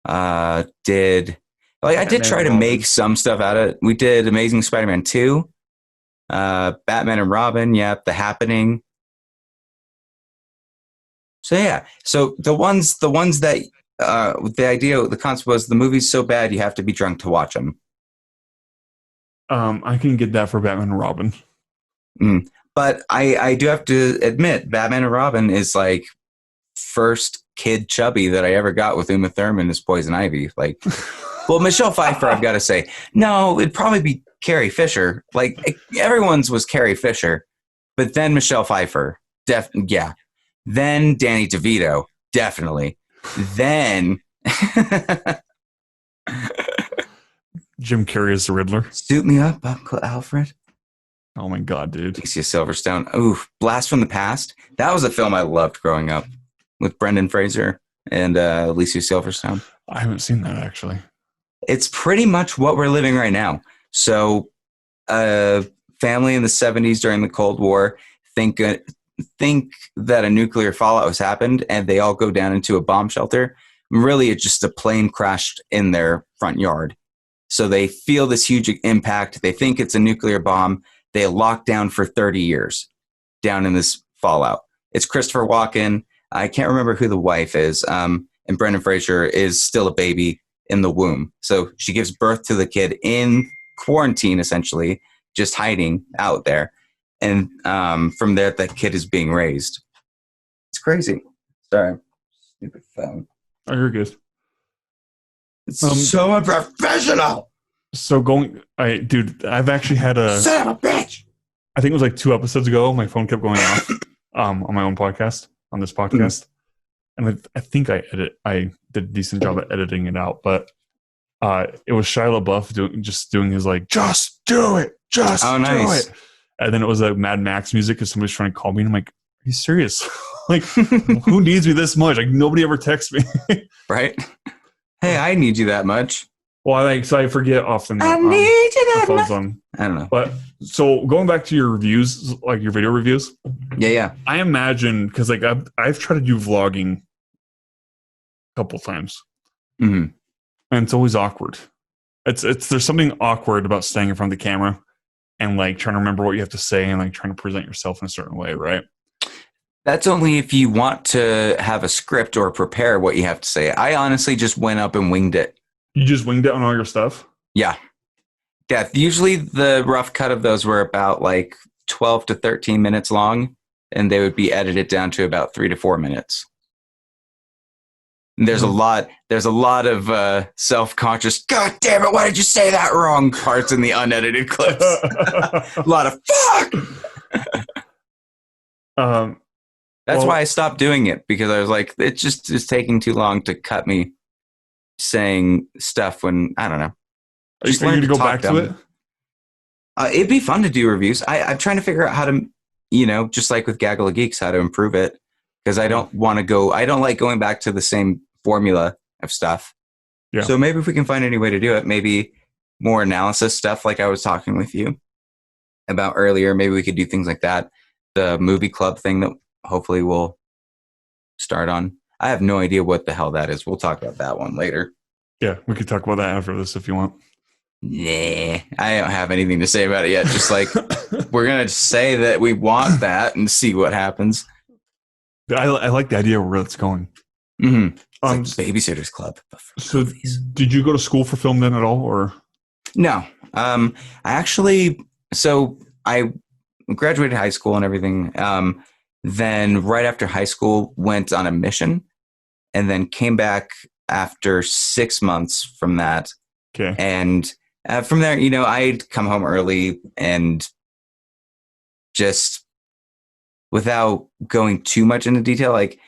I did try to make some stuff out of it. We did Amazing Spider-Man 2, Batman and Robin, The Happening. So yeah, so the ones that the concept was the movie's so bad you have to be drunk to watch them. I can get that for Batman and Robin. But I do have to admit, Batman and Robin is like first kid chubby that I ever got with Uma Thurman as Poison Ivy. Like, well, Michelle Pfeiffer, I've got to say, no, it'd probably be Carrie Fisher. Like everyone's was Carrie Fisher, but then Michelle Pfeiffer, yeah. Then Danny DeVito, definitely. Then Jim Carrey as the Riddler. Suit Me Up, Uncle Alfred. Oh my God, dude. Alicia Silverstone. Ooh, Blast from the Past. That was a film I loved growing up with Brendan Fraser and Alicia Silverstone. I haven't seen that actually. It's pretty much what we're living right now. So, family in the 70s during the Cold War think that a nuclear fallout has happened and they all go down into a bomb shelter. Really, it's just a plane crashed in their front yard. So they feel this huge impact. They think it's a nuclear bomb. They lock down for 30 years down in this fallout. It's Christopher Walken. I can't remember who the wife is. And Brendan Fraser is still a baby in the womb. So she gives birth to the kid in quarantine, essentially, just hiding out there. And from there, that kid is being raised. It's crazy. Sorry. Stupid phone. Oh, you're good. It's so unprofessional. So I've actually had son of a bitch. I think it was like 2 episodes ago. My phone kept going off on my own podcast, on this podcast. And I think I did a decent job at editing it out, but it was Shia LaBeouf doing his like, just do it. Just do it. And then it was like Mad Max music because somebody's trying to call me. And I'm like, are you serious? Like, who needs me this much? Like, nobody ever texts me. Right? Hey, I need you that much. Well, I forget often. I need you that much. I don't know. But so going back to your reviews, like your video reviews. Yeah. I imagine, because like I've tried to do vlogging a couple times. Mm-hmm. And it's always awkward. There's something awkward about staying in front of the camera and like trying to remember what you have to say and like trying to present yourself in a certain way, right? That's only if you want to have a script or prepare what you have to say. I honestly just went up and winged it. You just winged it on all your stuff? Yeah. Yeah. Usually the rough cut of those were about like 12 to 13 minutes long, and they would be edited down to about 3 to 4 minutes. And there's a lot of self-conscious, God damn it, why did you say that wrong parts in the unedited clips. A lot of fuck. That's why I stopped doing it, because I was like, it's taking too long to cut me saying stuff when, I don't know. Are you going to go back to it? It'd be fun to do reviews. I'm trying to figure out how to, just like with Gaggle of Geeks, how to improve it. Because I don't like going back to the same formula of stuff. Yeah. So maybe if we can find any way to do it, maybe more analysis stuff like I was talking with you about earlier, maybe we could do things like that. The movie club thing that hopefully we'll start on. I have no idea what the hell that is. We'll talk about that one later. Yeah, we could talk about that after this if you want. Nah, I don't have anything to say about it yet. Just like, we're going to say that we want that and see what happens. I like the idea of where it's going. Mm-hmm. It's like Babysitter's Club. But for So movies. did you go to school for film then at all, or? No. I graduated high school and everything. Then right after high school, went on a mission and then came back after 6 months from that. Okay. And from there, I'd come home early and just without going too much into detail, like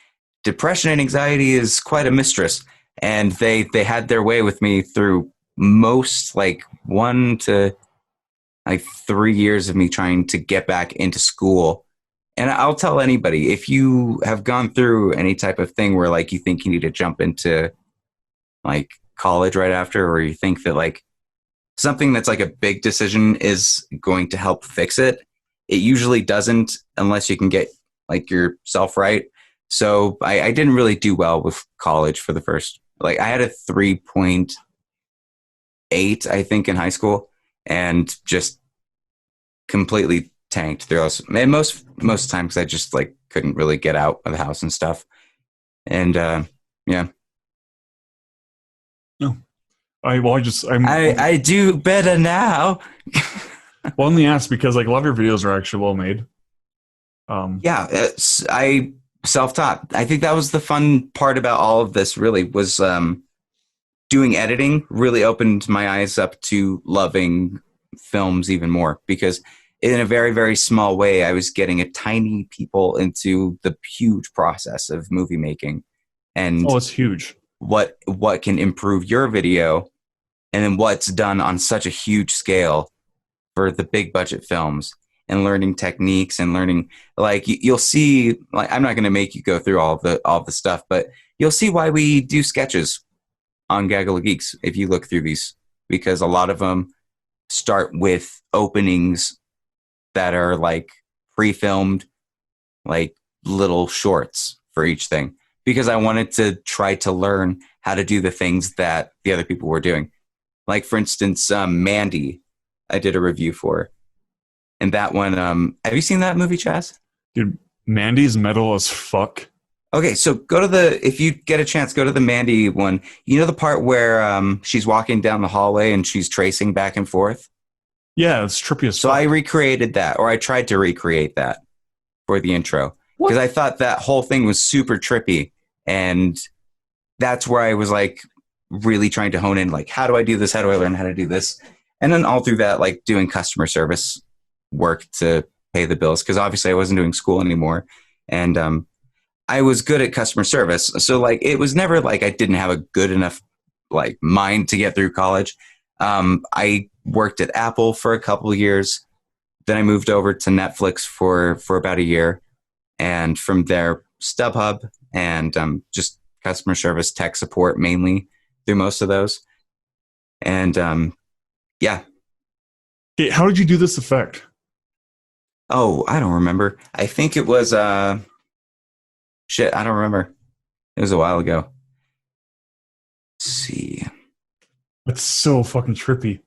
depression and anxiety is quite a mistress. And they had their way with me through most like 1 to like 3 years of me trying to get back into school. And I'll tell anybody, if you have gone through any type of thing where like you think you need to jump into like college right after, or you think that like something that's like a big decision is going to help fix it, it usually doesn't unless you can get like yourself right. So I didn't really do well with college for the first, like I had a 3.8, I think, in high school, and just completely tanked through those. And most times I just like couldn't really get out of the house and stuff. And yeah. No. I do better now. Well, only asked because like a lot of your videos are actually well made. I self-taught. I think that was the fun part about all of this, really, was doing editing really opened my eyes up to loving films even more, because in a very, very small way, I was getting a tiny people into the huge process of movie making. And it's huge. What can improve your video, and then what's done on such a huge scale for the big budget films, and learning techniques and learning, like you'll see, like I'm not going to make you go through all the stuff, but you'll see why we do sketches on Gaggle of Geeks if you look through these, because a lot of them start with openings that are like pre-filmed, like little shorts for each thing, because I wanted to try to learn how to do the things that the other people were doing. Like, for instance, Mandy, I did a review for. And that one, have you seen that movie, Chaz? Dude, Mandy's metal as fuck. Okay, so if you get a chance, go to the Mandy one. You know the part where she's walking down the hallway and she's tracing back and forth? Yeah, it's trippy as fuck. So I recreated that, or I tried to recreate that for the intro. Because I thought that whole thing was super trippy. And that's where I was like really trying to hone in, like, how do I do this? How do I learn how to do this? And then all through that, like doing customer service work to pay the bills, because obviously I wasn't doing school anymore. And I was good at customer service. So like it was never like I didn't have a good enough like mind to get through college. I worked at Apple for a couple of years. Then I moved over to Netflix for about a year. And from there, StubHub and just customer service, tech support mainly through most of those. And yeah. Okay, how did you do this effect? Oh, I don't remember. I think it was shit, I don't remember. It was a while ago. Let's see. It's so fucking trippy.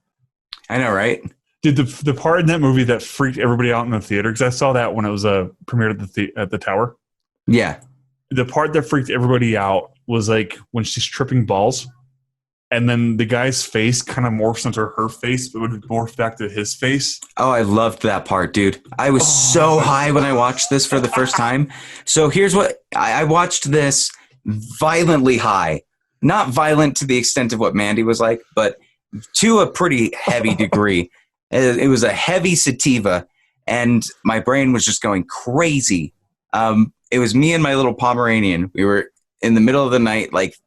I know, right? Dude, the part in that movie that freaked everybody out in the theater, because I saw that when it was premiered at the Tower. Yeah. The part that freaked everybody out was like when she's tripping balls, and then the guy's face kind of morphs into her face, but would morph back to his face. Oh, I loved that part, dude. I was so high when I watched this for the first time. So here's what I watched this violently high. Not violent to the extent of what Mandy was like, but to a pretty heavy degree. It was a heavy sativa, and my brain was just going crazy. It was me and my little Pomeranian. We were in the middle of the night, like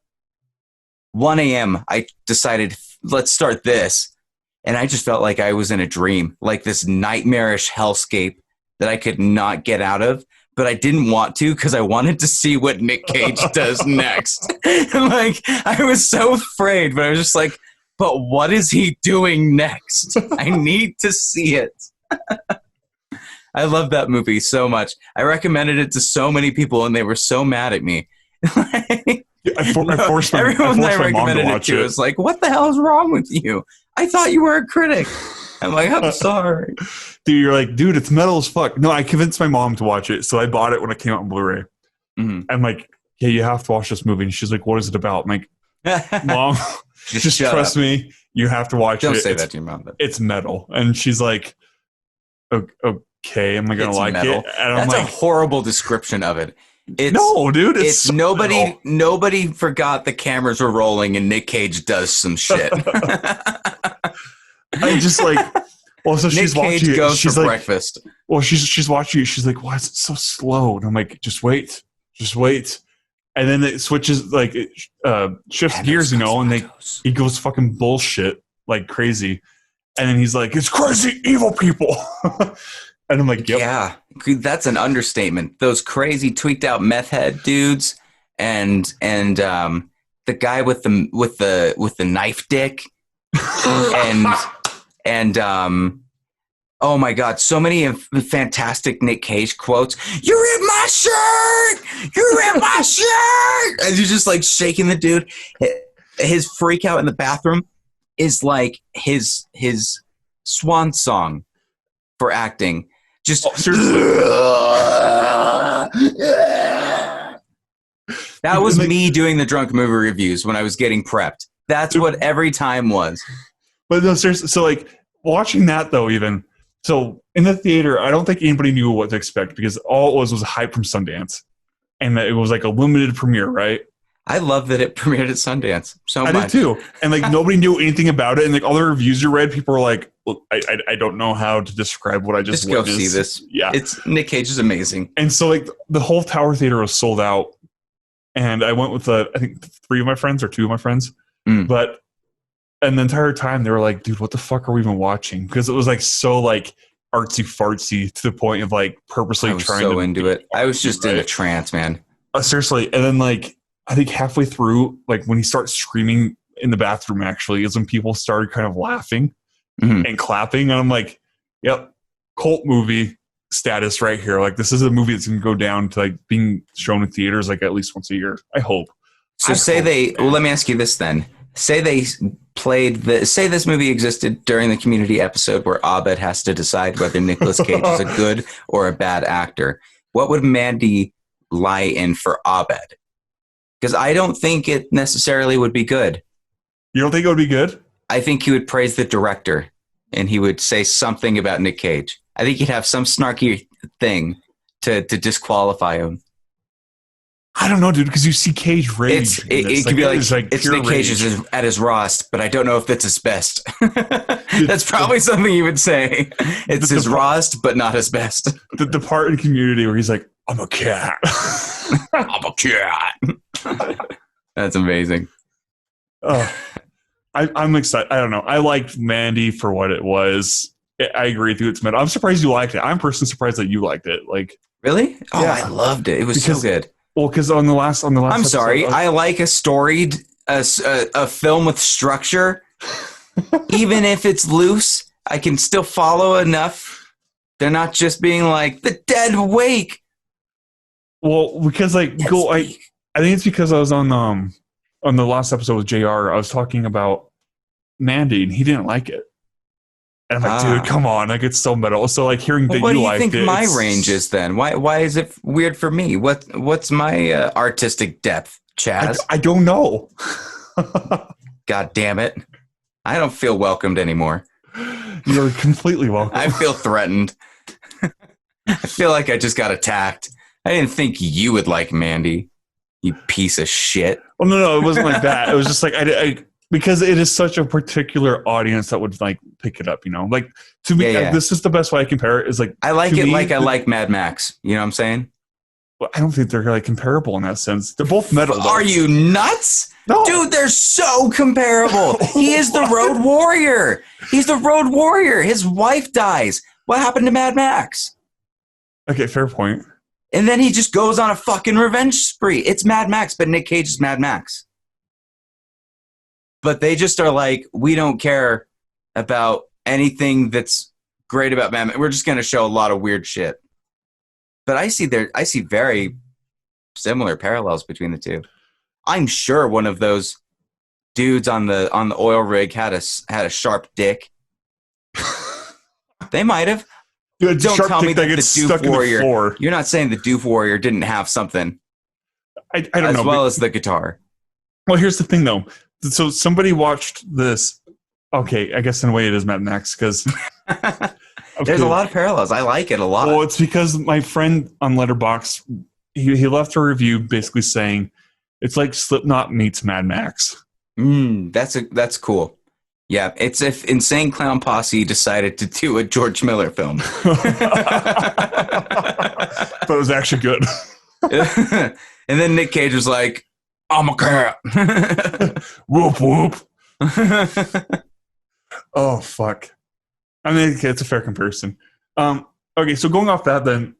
1 a.m. I decided, let's start this. And I just felt like I was in a dream, like this nightmarish hellscape that I could not get out of. But I didn't want to, because I wanted to see what Nick Cage does next. Like, I was so afraid, but I was just like, but what is he doing next? I need to see it. I love that movie so much. I recommended it to so many people, and they were so mad at me. Everyone I recommended it to was like, what the hell is wrong with you? I thought you were a critic. I'm like, I'm sorry. Dude, you're like, dude, it's metal as fuck. No, I convinced my mom to watch it, so I bought it when it came out on Blu-ray. Mm-hmm. I'm like, yeah, you have to watch this movie. And she's like, what is it about? I'm like, Mom, just trust me. You have to watch it. Don't say that to your mom. It's metal. And she's like, okay, am I going to like metal. It? And That's a horrible description of it. No, dude, it's so nobody forgot the cameras were rolling and Nick Cage does some shit. I just like, well, so she's watching it. Goes she's for like, breakfast. Well, she's watching it. She's like, why is it so slow? And I'm like, just wait. And then it switches, like, it shifts gears, and he goes fucking bullshit like crazy. And then he's like, it's crazy evil people. And I'm like, yep. Yeah, that's an understatement. Those crazy tweaked out meth head dudes, and the guy with the knife dick, and oh my God, so many fantastic Nick Cage quotes. You're in my shirt. You're in my shirt. And you're just like shaking the dude. His freak out in the bathroom is like his swan song for acting. Just that was me doing the drunk movie reviews when I was getting prepped. That's what every time was. But no, seriously. So like watching that though, even so in the theater, I don't think anybody knew what to expect because all it was hype from Sundance, and that it was like a limited premiere, right? I love that it premiered at Sundance so much. I did too. And like nobody knew anything about it. And like all the reviews you read, people were like, well, I don't know how to describe what I just witnessed. Go see this. Yeah. It's Nick Cage is amazing. And so like the whole Tower Theater was sold out. And I went with I think 3 of my friends or 2 of my friends. But and the entire time they were like, dude, what the fuck are we even watching? Because it was like so like artsy fartsy to the point of like purposely trying to into it. I was just in a trance, man. Seriously. And then like I think halfway through, like when he starts screaming in the bathroom, actually, is when people started kind of laughing and clapping. And I'm like, yep, cult movie status right here. Like this is a movie that's going to go down to like being shown in theaters like at least once a year. I hope. So let me ask you this then. Say they say this movie existed during the Community episode where Abed has to decide whether Nicolas Cage is a good or a bad actor. What would Mandy lie in for Abed? Because I don't think it necessarily would be good. You don't think it would be good? I think he would praise the director and he would say something about Nick Cage. I think he'd have some snarky thing to disqualify him. I don't know, dude, because you see Cage rage. It could be like it's Nick Cage at his rawest, but I don't know if that's his best. That's probably something he would say. It's his rawest, but not his best. The part in Community where he's like, I'm a cat. I'm a cat. That's amazing. I'm excited. I don't know. I liked Mandy for what it was. I agree with you. It's metal. I'm surprised you liked it. I'm personally surprised that you liked it. Like, really? Oh, yeah. I loved it. It was so good. Well, because on the last. I'm episode, sorry. I like a storied, a film with structure. Even if it's loose, I can still follow enough. They're not just being like the dead wake. Well, because like I think it's because I was on the last episode with JR. I was talking about Mandy, and he didn't like it. And I'm like, dude, come on! Like it's so metal. So like hearing that you liked it. What do you think my range is then? Why is it weird for me? What's my artistic depth, Chaz? I don't know. God damn it! I don't feel welcomed anymore. You're completely welcome. I feel threatened. I feel like I just got attacked. I didn't think you would like Mandy, you piece of shit. Well, no, it wasn't like that. It was just like I because it is such a particular audience that would like pick it up. You know, like to me, this is the best way I compare it. Is like I like it like I like Mad Max. You know what I'm saying? Well, I don't think they're like comparable in that sense. They're both metal. Though. Are you nuts? No. Dude, they're so comparable. He is the road warrior. He's the road warrior. His wife dies. What happened to Mad Max? Okay, fair point. And then he just goes on a fucking revenge spree. It's Mad Max, but Nick Cage is Mad Max. But they just are like, we don't care about anything that's great about Mad Max. We're just going to show a lot of weird shit. But I see very similar parallels between the two. I'm sure one of those dudes on the oil rig had a sharp dick. They might have. Dude, don't tell me that the Doof Warrior. You're not saying the Doof Warrior didn't have something. I don't know. As well as the guitar. Well, here's the thing, though. So somebody watched this. Okay, I guess in a way it is Mad Max because there's a lot of parallels. I like it a lot. Well, it's because my friend on Letterboxd, he left a review basically saying it's like Slipknot meets Mad Max. That's cool. Yeah, it's if Insane Clown Posse decided to do a George Miller film. But it was actually good. And then Nick Cage was like, I'm a cat. Whoop, whoop. Oh, fuck. I mean, it's a fair comparison. Okay, so going off that then,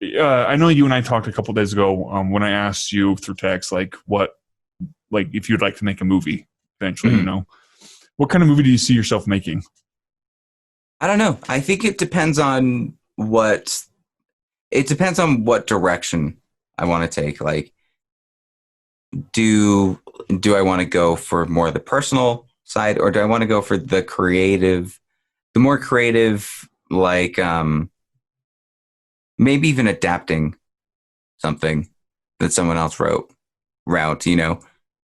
I know you and I talked a couple days ago when I asked you through text, like, if you'd like to make a movie eventually, you know. What kind of movie do you see yourself making? I don't know. I think it depends on what direction I want to take. Like, do I want to go for more of the personal side, or do I want to go for the more creative, like maybe even adapting something that someone else wrote route, you know?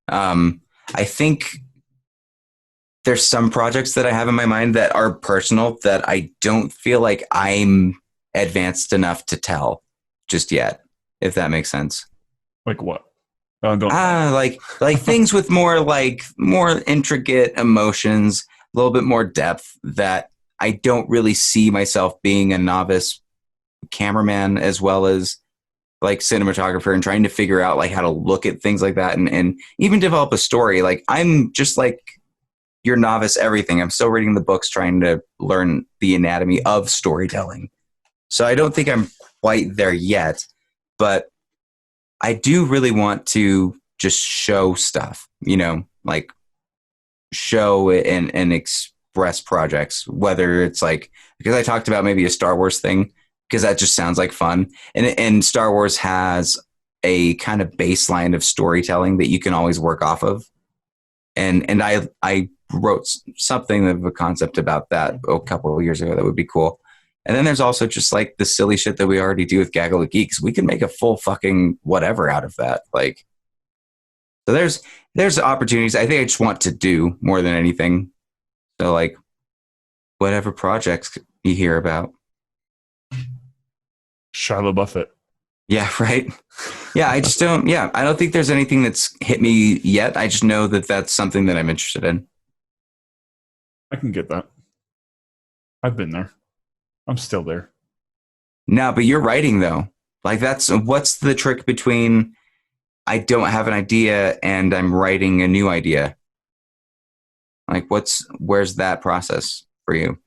I think there's some projects that I have in my mind that are personal that I don't feel like I'm advanced enough to tell just yet, if that makes sense. Like what? Like things with more intricate emotions, a little bit more depth that I don't really see myself being a novice cameraman as well as like cinematographer and trying to figure out like how to look at things like that and even develop a story. Like I'm just like your novice everything. I'm still reading the books, trying to learn the anatomy of storytelling. So I don't think I'm quite there yet, but I do really want to just show stuff, you know, like show and express projects, whether it's like, because I talked about maybe a Star Wars thing, because that just sounds like fun. And Star Wars has a kind of baseline of storytelling that you can always work off of. And I wrote something of a concept about that a couple of years ago that would be cool. And then there's also just like the silly shit that we already do with Gaggle of Geeks. We can make a full fucking whatever out of that. Like, so there's opportunities. I think I just want to do more than anything. So like whatever projects you hear about. Shia LaBeouf. Yeah, right. Yeah, I don't think there's anything that's hit me yet. I just know that that's something that I'm interested in. I can get that. I've been there. I'm still there. No, but you're writing though. Like what's the trick between I don't have an idea and I'm writing a new idea? Like where's that process for you?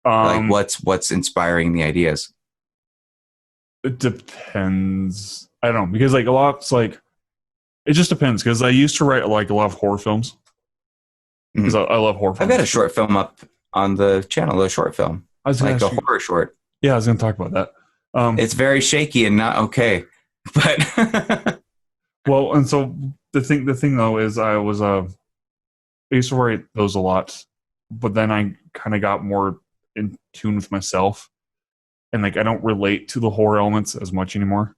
Like what's inspiring the ideas? It depends. I don't know, because like a lot, it's like it just depends. Because I used to write like a lot of horror films. Because I love horror films. I've got a short film up on the channel. A short film, like a horror short. Yeah, I was going to talk about that. It's very shaky and not okay, but well, and so the thing though is I used to write those a lot, but then I kind of got more in tune with myself. And like I don't relate to the horror elements as much anymore.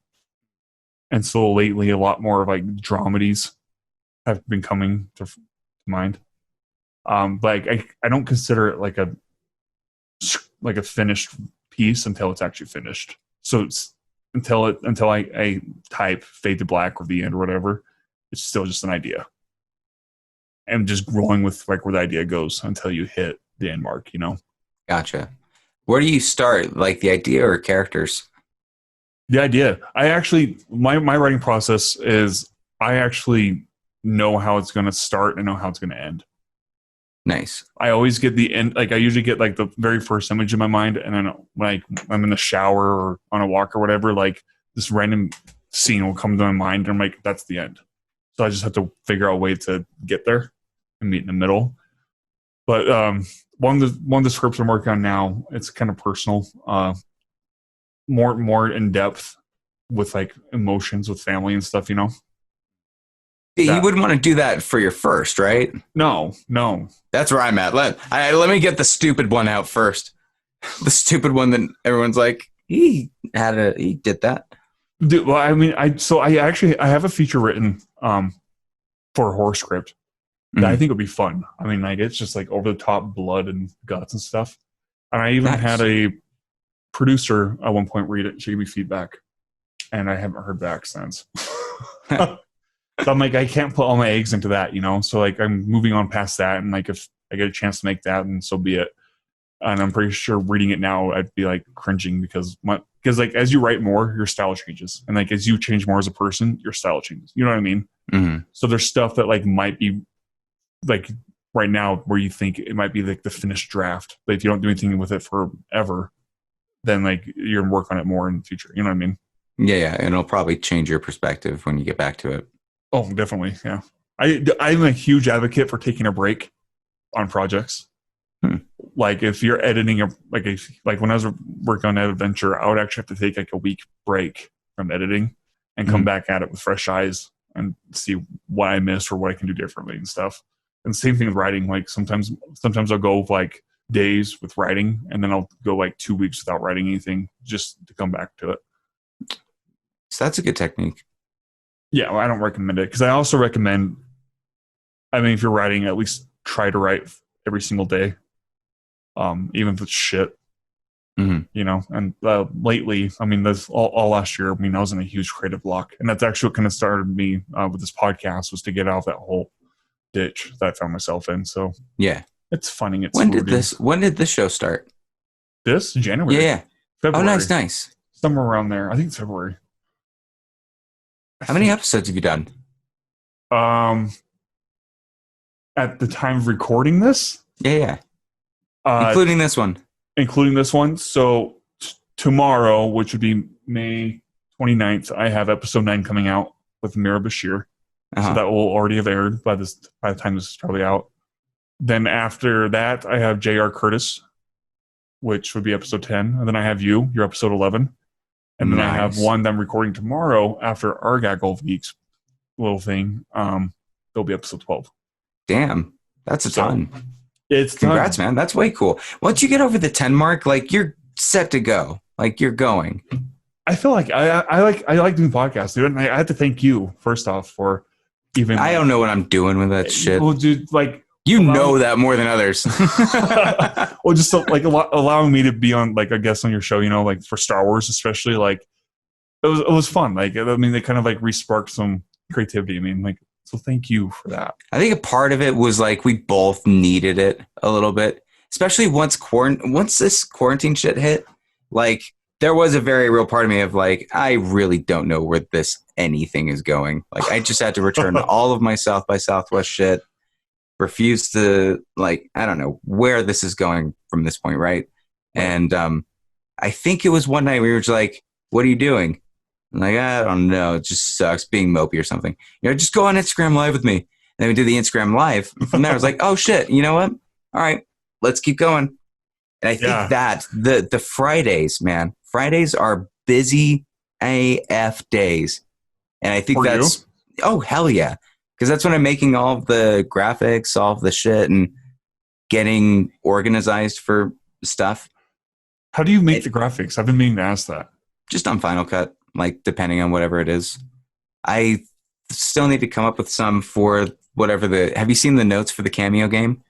And so lately a lot more of like dramedies have been coming to mind. But I don't consider it like a finished piece until it's actually finished. So it's until I type fade to black or the end or whatever, it's still just an idea. And just growing with like where the idea goes until you hit the end mark, you know? Gotcha. Where do you start? Like the idea or characters? The idea. I actually, my writing process is I actually know how it's going to start and know how it's going to end. Nice. I always get the end. Like I usually get like the very first image in my mind. And then like I'm in the shower or on a walk or whatever, like this random scene will come to my mind. And I'm like, that's the end. So I just have to figure out a way to get there and meet in the middle. But one of the scripts I'm working on now, it's kind of personal, more in depth with like emotions with family and stuff, you know. You wouldn't want to do that for your first, right? No. That's where I'm at. Let me get the stupid one out first. The stupid one that everyone's like, he did that. Dude, well, I mean, I have a feature written for a horror script that I think would be fun. I mean, like it's just like over the top blood and guts and stuff. And I even had a producer at one point read it. She gave me feedback, and I haven't heard back since. So I'm like, I can't put all my eggs into that, you know. So like, I'm moving on past that, and like, if I get a chance to make that, and so be it. And I'm pretty sure reading it now, I'd be like cringing because like as you write more, your style changes, and like as you change more as a person, your style changes. You know what I mean? Mm-hmm. So there's stuff that like might be like right now where you think it might be like the finished draft, but if you don't do anything with it forever, then like you're gonna work on it more in the future. You know what I mean? Yeah, and it'll probably change your perspective when you get back to it. Oh, definitely. Yeah, I'm a huge advocate for taking a break on projects. Like if you're editing like when I was working on that adventure, I would actually have to take like a week break from editing and come back at it with fresh eyes and see what I missed or what I can do differently and stuff. And same thing with writing. Like sometimes I'll go like days with writing, and then I'll go like 2 weeks without writing anything just to come back to it. So that's a good technique. Yeah, well, I don't recommend it because I also recommend. I mean, if you're writing, at least try to write every single day. Even if it's shit, you know, and lately, I mean, this all last year, I mean, I was in a huge creative block, and that's actually what kind of started me with this podcast, was to get out of that whole ditch that I found myself in. So yeah, it's funny. When did this show start? This January. Yeah. February. Oh, nice. Somewhere around there. I think it's February. How many episodes have you done? At the time of recording this? Yeah. Including this one. So tomorrow, which would be May 29th, I have episode 9 coming out with Mira Bashir. So that will already have aired by the time this is probably out. Then after that, I have J.R. Curtis, which would be episode 10. And then I have your episode 11. And then I have one that I'm recording tomorrow after our Gaggle of Geeks little thing. There'll be episode 12. Damn, that's a ton. It's congrats, man. That's way cool. Once you get over the 10 mark, like you're set to go. Like you're going. I feel like I like doing podcasts, dude. And I have to thank you first off for even. I don't know what I'm doing with that shit. Well, dude, like you know that more than others. Well, just like allowing me to be on, like, I guess on your show, you know, like for Star Wars, especially, like it was fun. Like, I mean, they kind of like re-sparked some creativity. I mean, like. So thank you for that. I think a part of it was like we both needed it a little bit, especially once this quarantine shit hit. Like there was a very real part of me of like, I really don't know where anything is going. Like I just had to return all of my South by Southwest shit. Refuse to, like, I don't know where this is going from this point, right? And I think it was one night we were just like, "What are you doing?" I'm like, I don't know. It just sucks being mopey or something. You know, just go on Instagram Live with me. And then we do the Instagram Live. And from there, I was like, oh, shit. You know what? All right. Let's keep going. And I think that the Fridays, man, Fridays are busy AF days. And I think oh, hell yeah. Because that's when I'm making all of the graphics, all of the shit, and getting organized for stuff. How do you make the graphics? I've been meaning to ask that. Just on Final Cut. Like, depending on whatever it is. I still need to come up with some for whatever have you seen the notes for the Cameo game?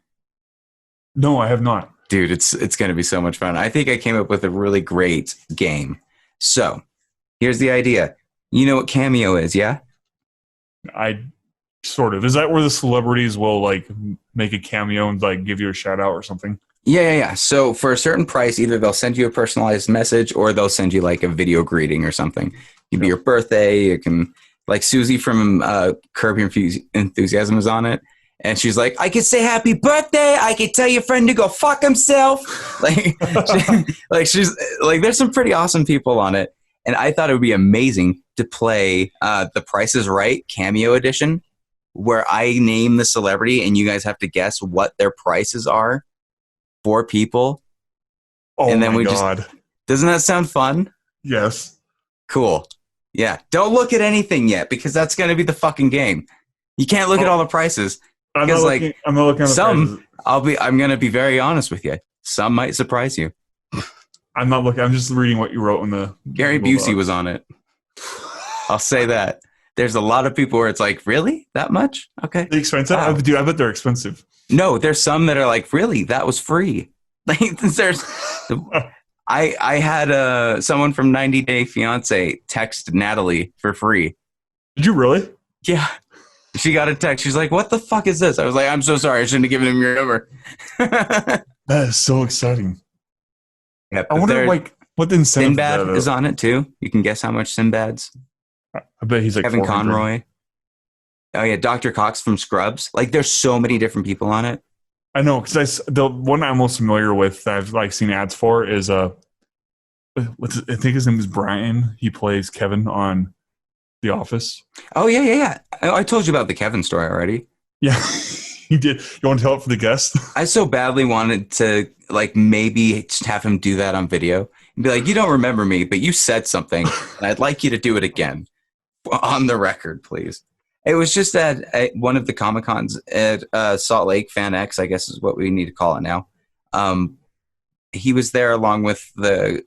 No, I have not. Dude, it's going to be so much fun. I think I came up with a really great game. So, here's the idea. You know what Cameo is, yeah? I sort of. Is that where the celebrities will, like, make a cameo and, like, give you a shout out or something? Yeah. So for a certain price, either they'll send you a personalized message or they'll send you like a video greeting or something. It can be your birthday. It can, like Susie from Curb Your Enthusiasm is on it. And she's like, I could say happy birthday. I could tell your friend to go fuck himself. She's like, there's some pretty awesome people on it. And I thought it would be amazing to play The Price is Right Cameo Edition, where I name the celebrity and you guys have to guess what their prices are. 4 people. Oh, and then my God. Doesn't that sound fun? Yes. Cool. Yeah. Don't look at anything yet because that's going to be the fucking game. You can't look at all the prices. I'm not looking at the prices. I'm going to be very honest with you. Some might surprise you. I'm not looking. I'm just reading what you wrote in the. Gary Busey was on it. I'll say that. There's a lot of people where it's like, really? That much? Okay. They expensive? Wow. Dude, I bet they're expensive. No, there's some that are like, really? That was free. Like, there's. I had someone from 90 Day Fiance text Natalie for free. Did you really? Yeah. She got a text. She's like, what the fuck is this? I was like, I'm so sorry. I shouldn't have given him your number. That is so exciting. Yeah, I wonder, like, what the incentive Sinbad is on it, too. You can guess how much Sinbad's. I bet he's like Kevin 400. Conroy. Oh, yeah. Dr. Cox from Scrubs. Like, there's so many different people on it. I know, because the one I'm most familiar with that I've like seen ads for is I think his name is Brian. He plays Kevin on The Office. Oh, yeah. I told you about the Kevin story already. Yeah, you did. You want to tell it for the guest? I so badly wanted to, like, maybe just have him do that on video and be like, you don't remember me, but you said something, and I'd like you to do it again on the record, please. It was just at one of the Comic-Cons at Salt Lake, Fan X, I guess is what we need to call it now. He was there along with the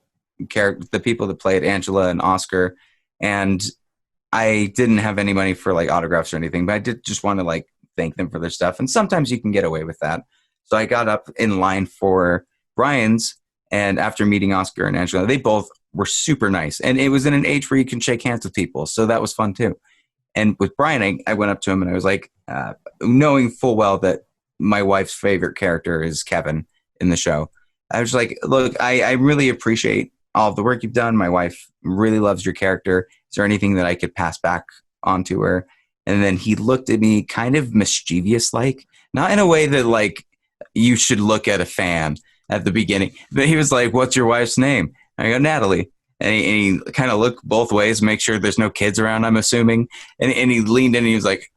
people that played Angela and Oscar, and I didn't have any money for like autographs or anything, but I did just want to like thank them for their stuff, and sometimes you can get away with that. So I got up in line for Brian's, and after meeting Oscar and Angela, they both were super nice, and it was in an age where you can shake hands with people, so that was fun too. And with Brian, I went up to him and I was like, knowing full well that my wife's favorite character is Kevin in the show. I was like, look, I really appreciate all of the work you've done. My wife really loves your character. Is there anything that I could pass back onto her? And then he looked at me kind of mischievous, like, not in a way that like you should look at a fan at the beginning, but he was like, what's your wife's name? I go, Natalie. And he kind of looked both ways, make sure there's no kids around, I'm assuming. And he leaned in and he was like,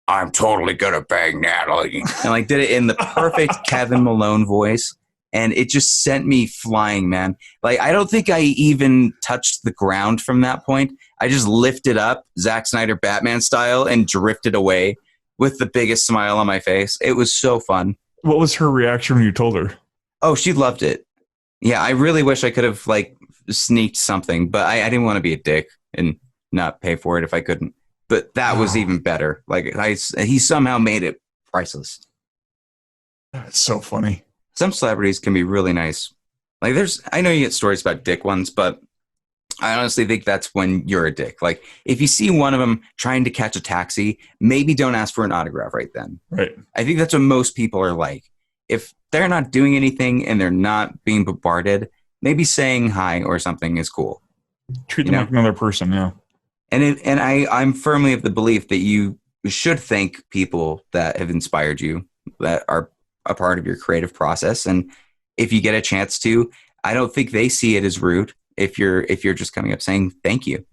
I'm totally going to bang Natalie. And like did it in the perfect Kevin Malone voice. And it just sent me flying, man. Like, I don't think I even touched the ground from that point. I just lifted up Zack Snyder Batman style and drifted away with the biggest smile on my face. It was so fun. What was her reaction when you told her? Oh, she loved it. Yeah, I really wish I could have like sneaked something, but I didn't want to be a dick and not pay for it if I couldn't. But that was even better. Like he somehow made it priceless. That's so funny. Some celebrities can be really nice. Like I know you get stories about dick ones, but I honestly think that's when you're a dick. Like if you see one of them trying to catch a taxi, maybe don't ask for an autograph right then. Right. I think that's what most people are like. If they're not doing anything and they're not being bombarded, maybe saying hi or something is cool. Treat them like another person, yeah. And I'm firmly of the belief that you should thank people that have inspired you, that are a part of your creative process. And if you get a chance to, I don't think they see it as rude if you're just coming up saying thank you.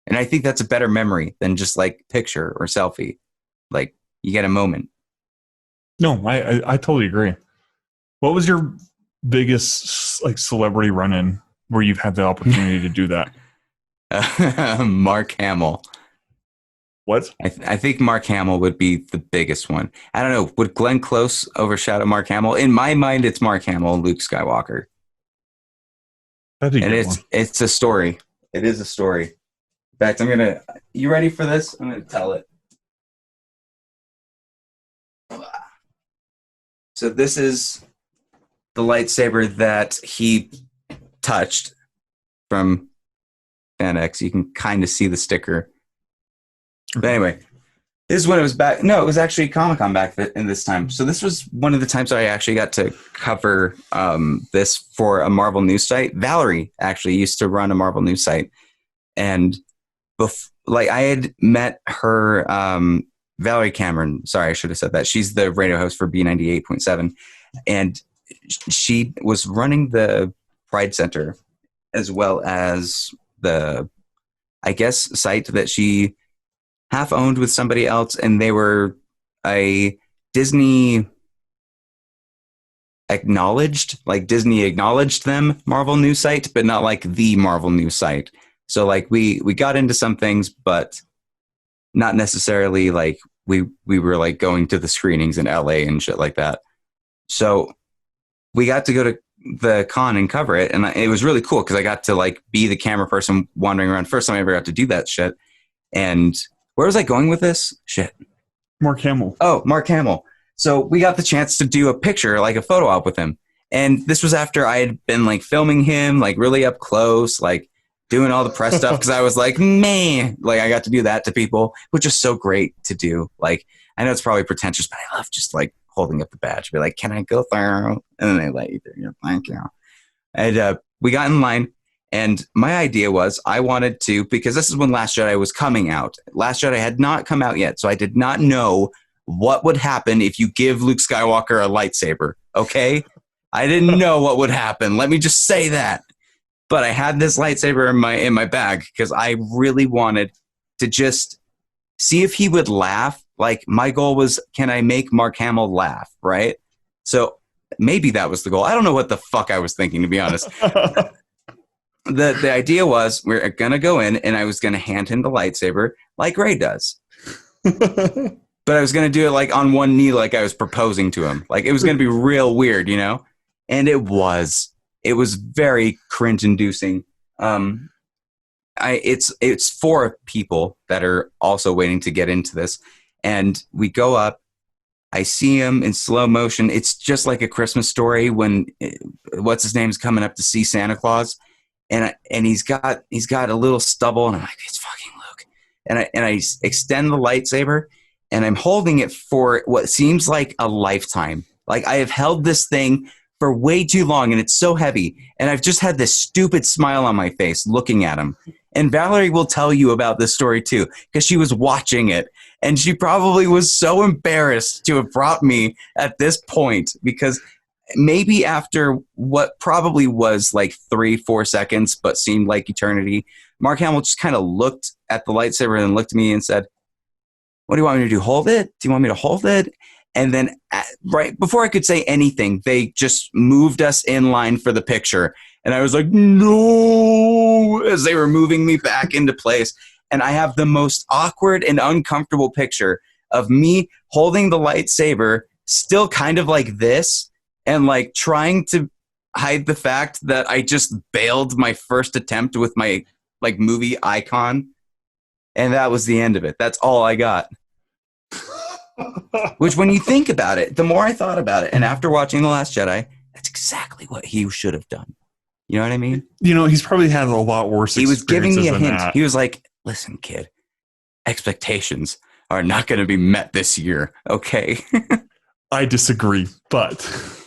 And I think that's a better memory than just like picture or selfie. Like you get a moment. No, I totally agree. What was your biggest like celebrity run-in where you've had the opportunity to do that? Mark Hamill. What? I think Mark Hamill would be the biggest one. I don't know. Would Glenn Close overshadow Mark Hamill? In my mind, it's Mark Hamill and Luke Skywalker. That'd be and good it's a story. It is a story. In fact, you ready for this? I'm going to tell it. So this is the lightsaber that he touched from Fan X. You can kind of see the sticker. But anyway, this is when it was back. No, it was actually Comic-Con back in this time. So this was one of the times I actually got to cover this for a Marvel news site. Valerie actually used to run a Marvel news site. And I had met her, Valerie Cameron. Sorry, I should have said that. She's the radio host for B98.7. And she was running the Pride Center as well as the, I guess, site that she half owned with somebody else, and they were a Disney acknowledged them Marvel news site, but not like the Marvel news site. So like we got into some things, but not necessarily like we were like going to the screenings in LA and shit like that. So we got to go to the con and cover it, and it was really cool because I got to like be the camera person wandering around. First time I ever got to do that shit. And where was I going with this? Shit. Mark Hamill. Oh, Mark Hamill. So we got the chance to do a picture, like a photo op with him. And this was after I had been like filming him, like really up close, like doing all the press stuff. Cause I was like, man, like I got to do that to people, which is so great to do. Like, I know it's probably pretentious, but I love just like holding up the badge, be like, can I go through? And then they let you through. You're thank you. And we got in line. And my idea was I wanted to, because this is when Last Jedi was coming out. Last Jedi had not come out yet. So I did not know what would happen if you give Luke Skywalker a lightsaber. Okay. I didn't know what would happen. Let me just say that. But I had this lightsaber in my bag because I really wanted to just see if he would laugh. Like my goal was, can I make Mark Hamill laugh? Right. So maybe that was the goal. I don't know what the fuck I was thinking, to be honest. The idea was we're going to go in and I was going to hand him the lightsaber like Rey does. But I was going to do it like on one knee, like I was proposing to him. Like it was going to be real weird, you know? And it was very cringe inducing. It's 4 people that are also waiting to get into this. And we go up, I see him in slow motion. It's just like A Christmas Story when what's his name's coming up to see Santa Claus. And he's got a little stubble and I'm like, it's fucking Luke. And I extend the lightsaber and I'm holding it for what seems like a lifetime. Like I have held this thing for way too long and it's so heavy. And I've just had this stupid smile on my face looking at him. And Valerie will tell you about this story too, because she was watching it. And she probably was so embarrassed to have brought me at this point because maybe after what probably was like 3-4 seconds, but seemed like eternity, Mark Hamill just kind of looked at the lightsaber and looked at me and said, what do you want me to do? Hold it? Do you want me to hold it? And then right before I could say anything, they just moved us in line for the picture. And I was like, no, as they were moving me back into place. And I have the most awkward and uncomfortable picture of me holding the lightsaber still kind of like this and like trying to hide the fact that I just bailed my first attempt with my like movie icon. And that was the end of it. That's all I got. Which when you think about it, the more I thought about it, and after watching The Last Jedi, that's exactly what he should have done. You know what I mean? You know, he's probably had a lot worse He was giving me a hint. That. He was like, listen, kid, expectations are not going to be met this year, okay? I disagree, but...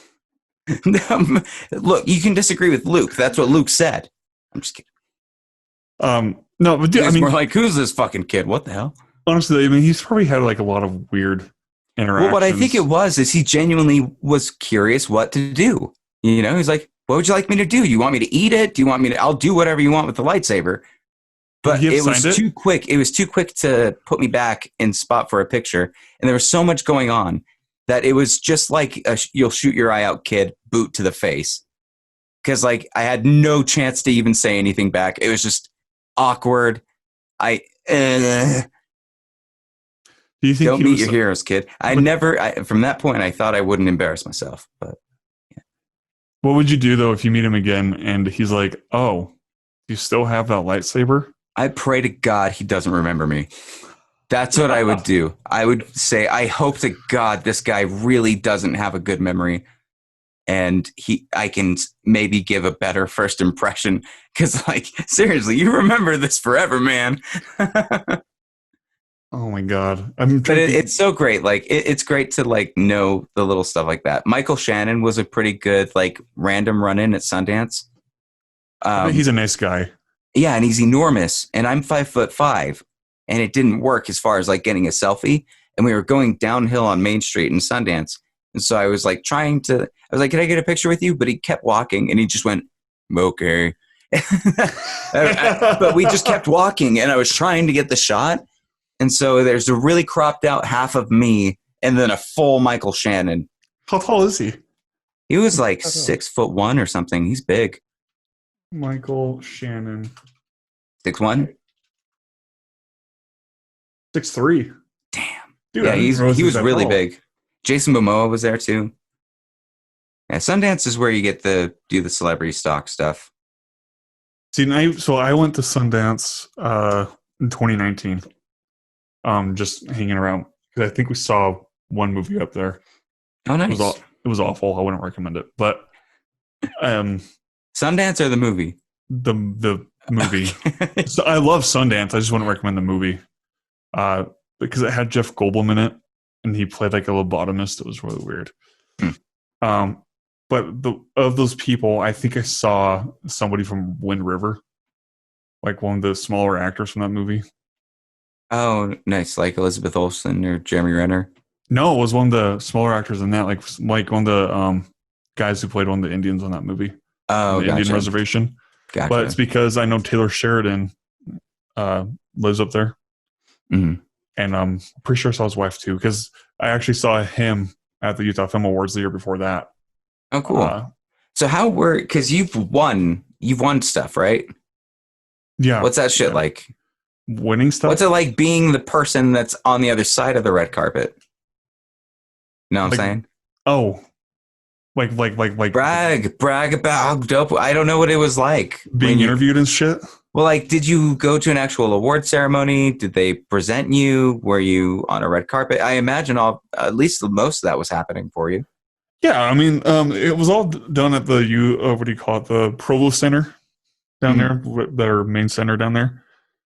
Look, you can disagree with Luke. That's what Luke said. I'm just kidding. No, but dude, I mean, more like, who's this fucking kid? What the hell? Honestly, I mean, he's probably had like a lot of weird interactions. Well, what I think it was is he genuinely was curious what to do. You know, he's like, what would you like me to do? You want me to eat it? Do you want me to? I'll do whatever you want with the lightsaber. But it was too quick. It was too quick to put me back in spot for a picture. And there was so much going on that it was just like a you'll shoot your eye out kid boot to the face. Because like I had no chance to even say anything back. It was just awkward. Do you think don't meet your heroes, kid? From that point, I thought I wouldn't embarrass myself. But yeah. What would you do though if you meet him again and he's like, "Oh, you still have that lightsaber?" I pray to God he doesn't remember me. That's what I would do. I would say, I hope to God this guy really doesn't have a good memory, and I can maybe give a better first impression. Because, like, seriously, you remember this forever, man. Oh my God! But it's so great. Like, it's great to like know the little stuff like that. Michael Shannon was a pretty good like random run-in at Sundance. He's a nice guy. Yeah, and he's enormous, and I'm 5'5", and it didn't work as far as like getting a selfie. And we were going downhill on Main Street in Sundance, and so I was like I was like, "Can I get a picture with you?" But he kept walking, and he just went, "Okay." But we just kept walking, and I was trying to get the shot, and so there's a really cropped out half of me, and then a full Michael Shannon. How tall is he? He was like 6'1" or something. He's big. Michael Shannon. 6'1"? 6'3". Damn. Dude, yeah, he was really big. Jason Momoa was there too. Yeah, Sundance is where you get to do the celebrity stock stuff. See, I went to Sundance in 2019. just hanging around because I think we saw one movie up there. Oh, nice. It was awful. I wouldn't recommend it, but Sundance or the movie? The movie. So I love Sundance. I just wouldn't recommend the movie because it had Jeff Goldblum in it, and he played like a lobotomist. It was really weird. But of those people, I think I saw somebody from Wind River, like one of the smaller actors from that movie. Oh, nice. Like Elizabeth Olsen or Jeremy Renner? No, it was one of the smaller actors in that, like one of the guys who played one of the Indians on that movie. Oh, the Indian reservation. Gotcha. But it's because I know Taylor Sheridan lives up there. Mm-hmm. And I'm pretty sure I saw his wife too, because I actually saw him at the Utah Film Awards the year before that. Oh, cool. So because you've won stuff, right? Yeah. What's that shit like? Winning stuff? What's it like being the person that's on the other side of the red carpet? You know what I'm saying? Oh. Like brag about dope. I don't know what it was like. Being interviewed and shit? Well, like, did you go to an actual award ceremony? Did they present you? Were you on a red carpet? I imagine at least most of that was happening for you. Yeah, I mean, it was all done at the what do you call it? The Provost Center down there, their main center down there.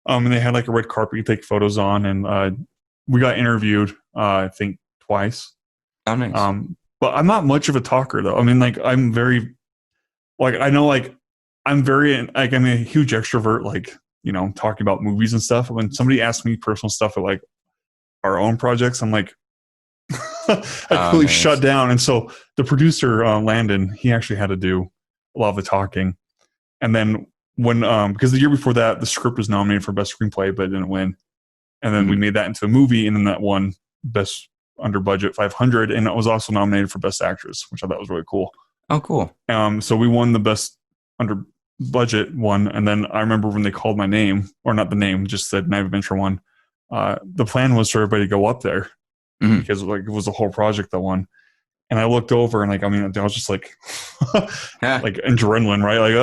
And they had like a red carpet you take photos on, and we got interviewed, I think twice. Oh, nice. But I'm not much of a talker though. I mean, like I'm very, like I know, like I'm a huge extrovert. Like talking about movies and stuff. When somebody asks me personal stuff at like our own projects, I'm like, I completely shut down. And so the producer, Landon, he actually had to do a lot of the talking. And then when, because the year before that, the script was nominated for best screenplay, but it didn't win. And then we made that into a movie, and then that won best under budget 500, and it was also nominated for best actress, which I thought was really cool. Oh, cool. So we won the best under budget one, and then I remember when they called my name, or not the name, just the Night of Adventure one. The plan was for everybody to go up there because like it was a whole project that won. And I looked over and I was just like, like adrenaline, right? Like,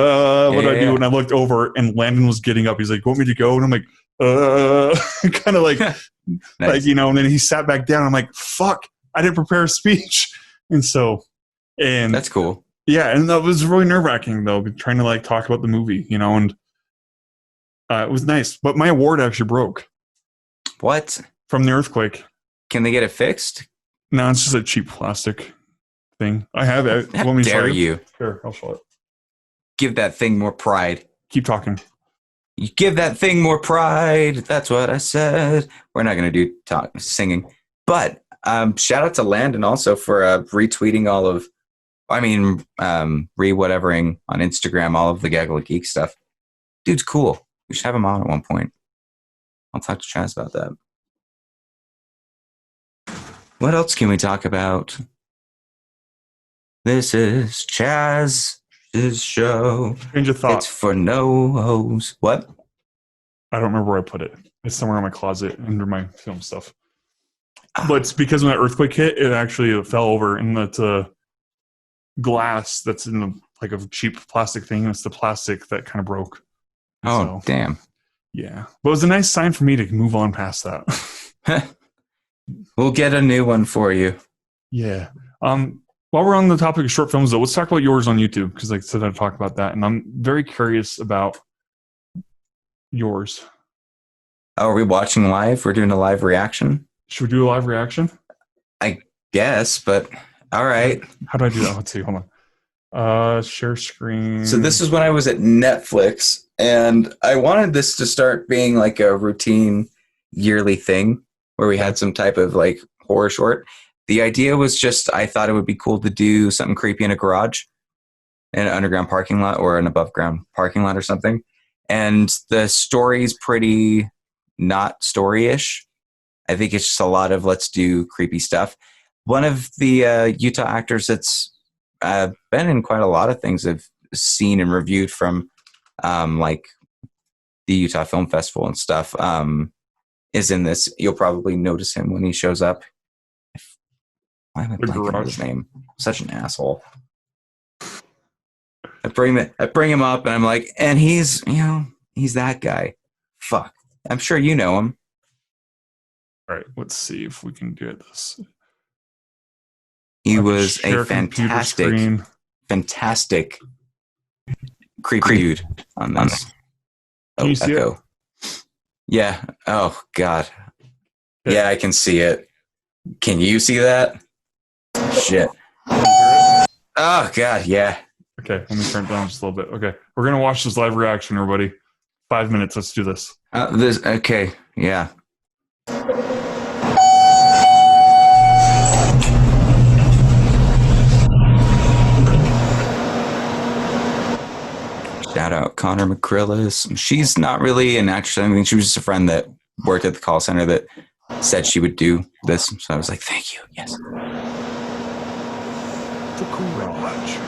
what do I do? And I looked over and Landon was getting up. He's like, "Want me to go?" And I'm like, kind of like, nice. Like, and then he sat back down. I'm like, fuck, I didn't prepare a speech. And that's cool. Yeah. And that was really nerve wracking though, trying to like talk about the movie, and it was nice, but my award actually broke. What? From the earthquake. Can they get it fixed? No, it's just a cheap plastic thing. I have it. How dare you? Sure, I'll show it. Give that thing more pride. Keep talking. You give that thing more pride. That's what I said. We're not going to do singing. But shout out to Landon also for retweeting re-whatevering on Instagram all of the Gaggle of Geeks stuff. Dude's cool. We should have him on at one point. I'll talk to Chaz about that. What else can we talk about? This is Chaz's show. Change of thought. It's for no-hos. What? I don't remember where I put it. It's somewhere in my closet under my film stuff. But it's because when that earthquake hit, it actually fell over, and that's a glass that's in like a cheap plastic thing. It's the plastic that kind of broke. Oh, so, damn. Yeah. But it was a nice sign for me to move on past that. We'll get a new one for you. Yeah. While we're on the topic of short films, though, let's talk about yours on YouTube, because like I said, I'd talk about that, and I'm very curious about yours. Oh, are we watching live? We're doing a live reaction? Should we do a live reaction? I guess, but all right. How do I do that? Let's see. Hold on. Share screen. So this is when I was at Netflix, and I wanted this to start being like a routine yearly thing where we had some type of like horror short. The idea was just, I thought it would be cool to do something creepy in a garage, in an underground parking lot or an above ground parking lot or something. And the story's pretty not story-ish. I think it's just a lot of let's do creepy stuff. One of the Utah actors that's been in quite a lot of things I've seen and reviewed from like the Utah Film Festival and stuff is in this. You'll probably notice him when he shows up. Why am I blanking on his name? I'm such an asshole. I bring him up and I'm like, and he's that guy. Fuck. I'm sure you know him. All right, let's see if we can do this. He was a fantastic creepy dude on this. Can you see it? Yeah. Oh, God. Yeah, I can see it. Can you see that? Shit. Oh, God, yeah. Okay, let me turn it down just a little bit. Okay, we're going to watch this live reaction, everybody. 5 minutes, let's do this. Okay, yeah. Shout out Connor McCrillis. She's not really an actress. I mean, she was just a friend that worked at the call center that said she would do this. So I was like, thank you. Yes. The garage.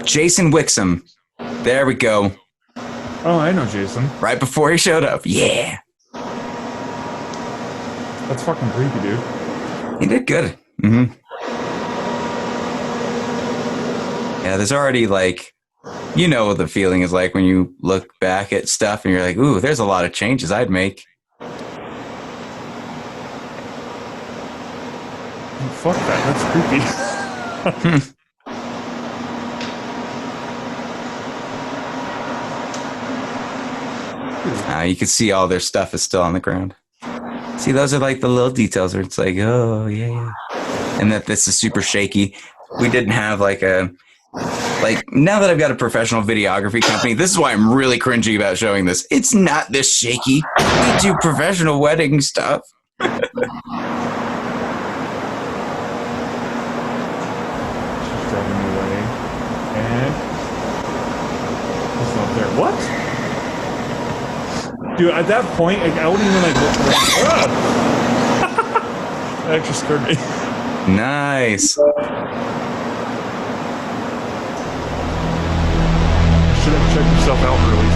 Jason Wixom. There we go. Oh, I know Jason. Right before he showed up. Yeah. That's fucking creepy, dude. He did good. Mm-hmm. Yeah, there's already like, you know what the feeling is like when you look back at stuff and you're like, ooh, there's a lot of changes I'd make. Fuck that, that's creepy. You can see all their stuff is still on the ground. See, those are like the little details where it's like, oh, yeah. And that this is super shaky. We didn't have like a... Like, now that I've got a professional videography company, this is why I'm really cringy about showing this. It's not this shaky. We do professional wedding stuff. She's driving away. And... he's not there. What? Dude, at that point, like, I wouldn't even, like, look. That actually scared me. Nice. Check yourself out early.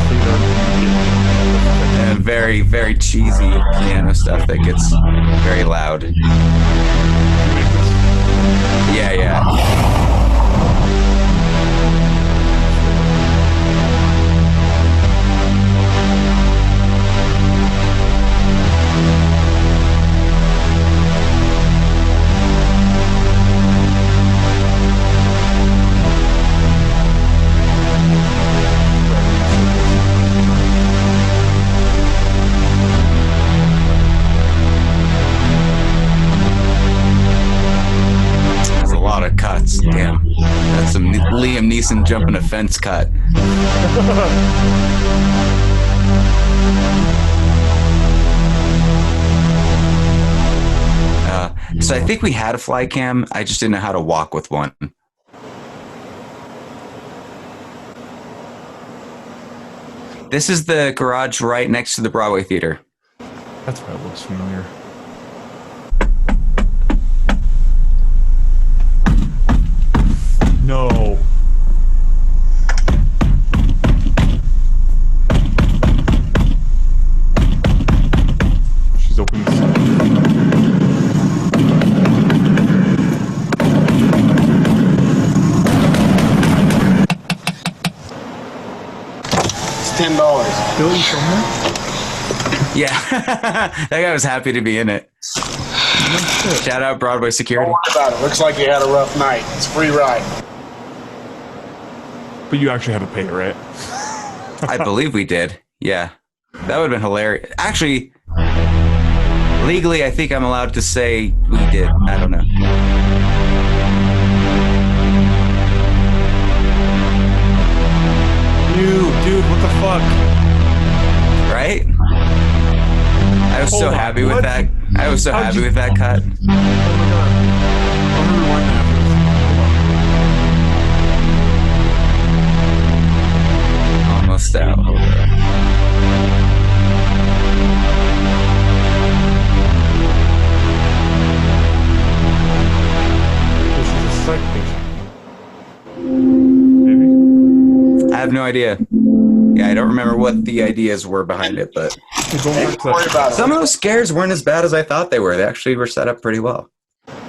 And very, very cheesy piano stuff that gets very loud. Yeah. Damn, that's some Liam Neeson jumping a fence cut. So I think we had a fly cam. I just didn't know how to walk with one. This is the garage right next to the Broadway Theater. That's why it looks familiar. No. She's opening this. It's $10. Billy Sumner? Yeah. That guy was happy to be in it. Shout out Broadway security. Don't worry about it. Looks like you had a rough night. It's a free ride. But you actually had to pay, right? I believe we did. Yeah. That would have been hilarious. Actually, legally, I think I'm allowed to say we did. I don't know. Dude, what the fuck? Right? I was so happy with that. I was so happy with that cut. Oh my god. I'm gonna rewind that. Almost out. Hold on. This is a psych patient. Maybe. I have no idea. Yeah, I don't remember what the ideas were behind it, but Don't worry about it. some of those scares weren't as bad as I thought they were. They actually were set up pretty well. How'd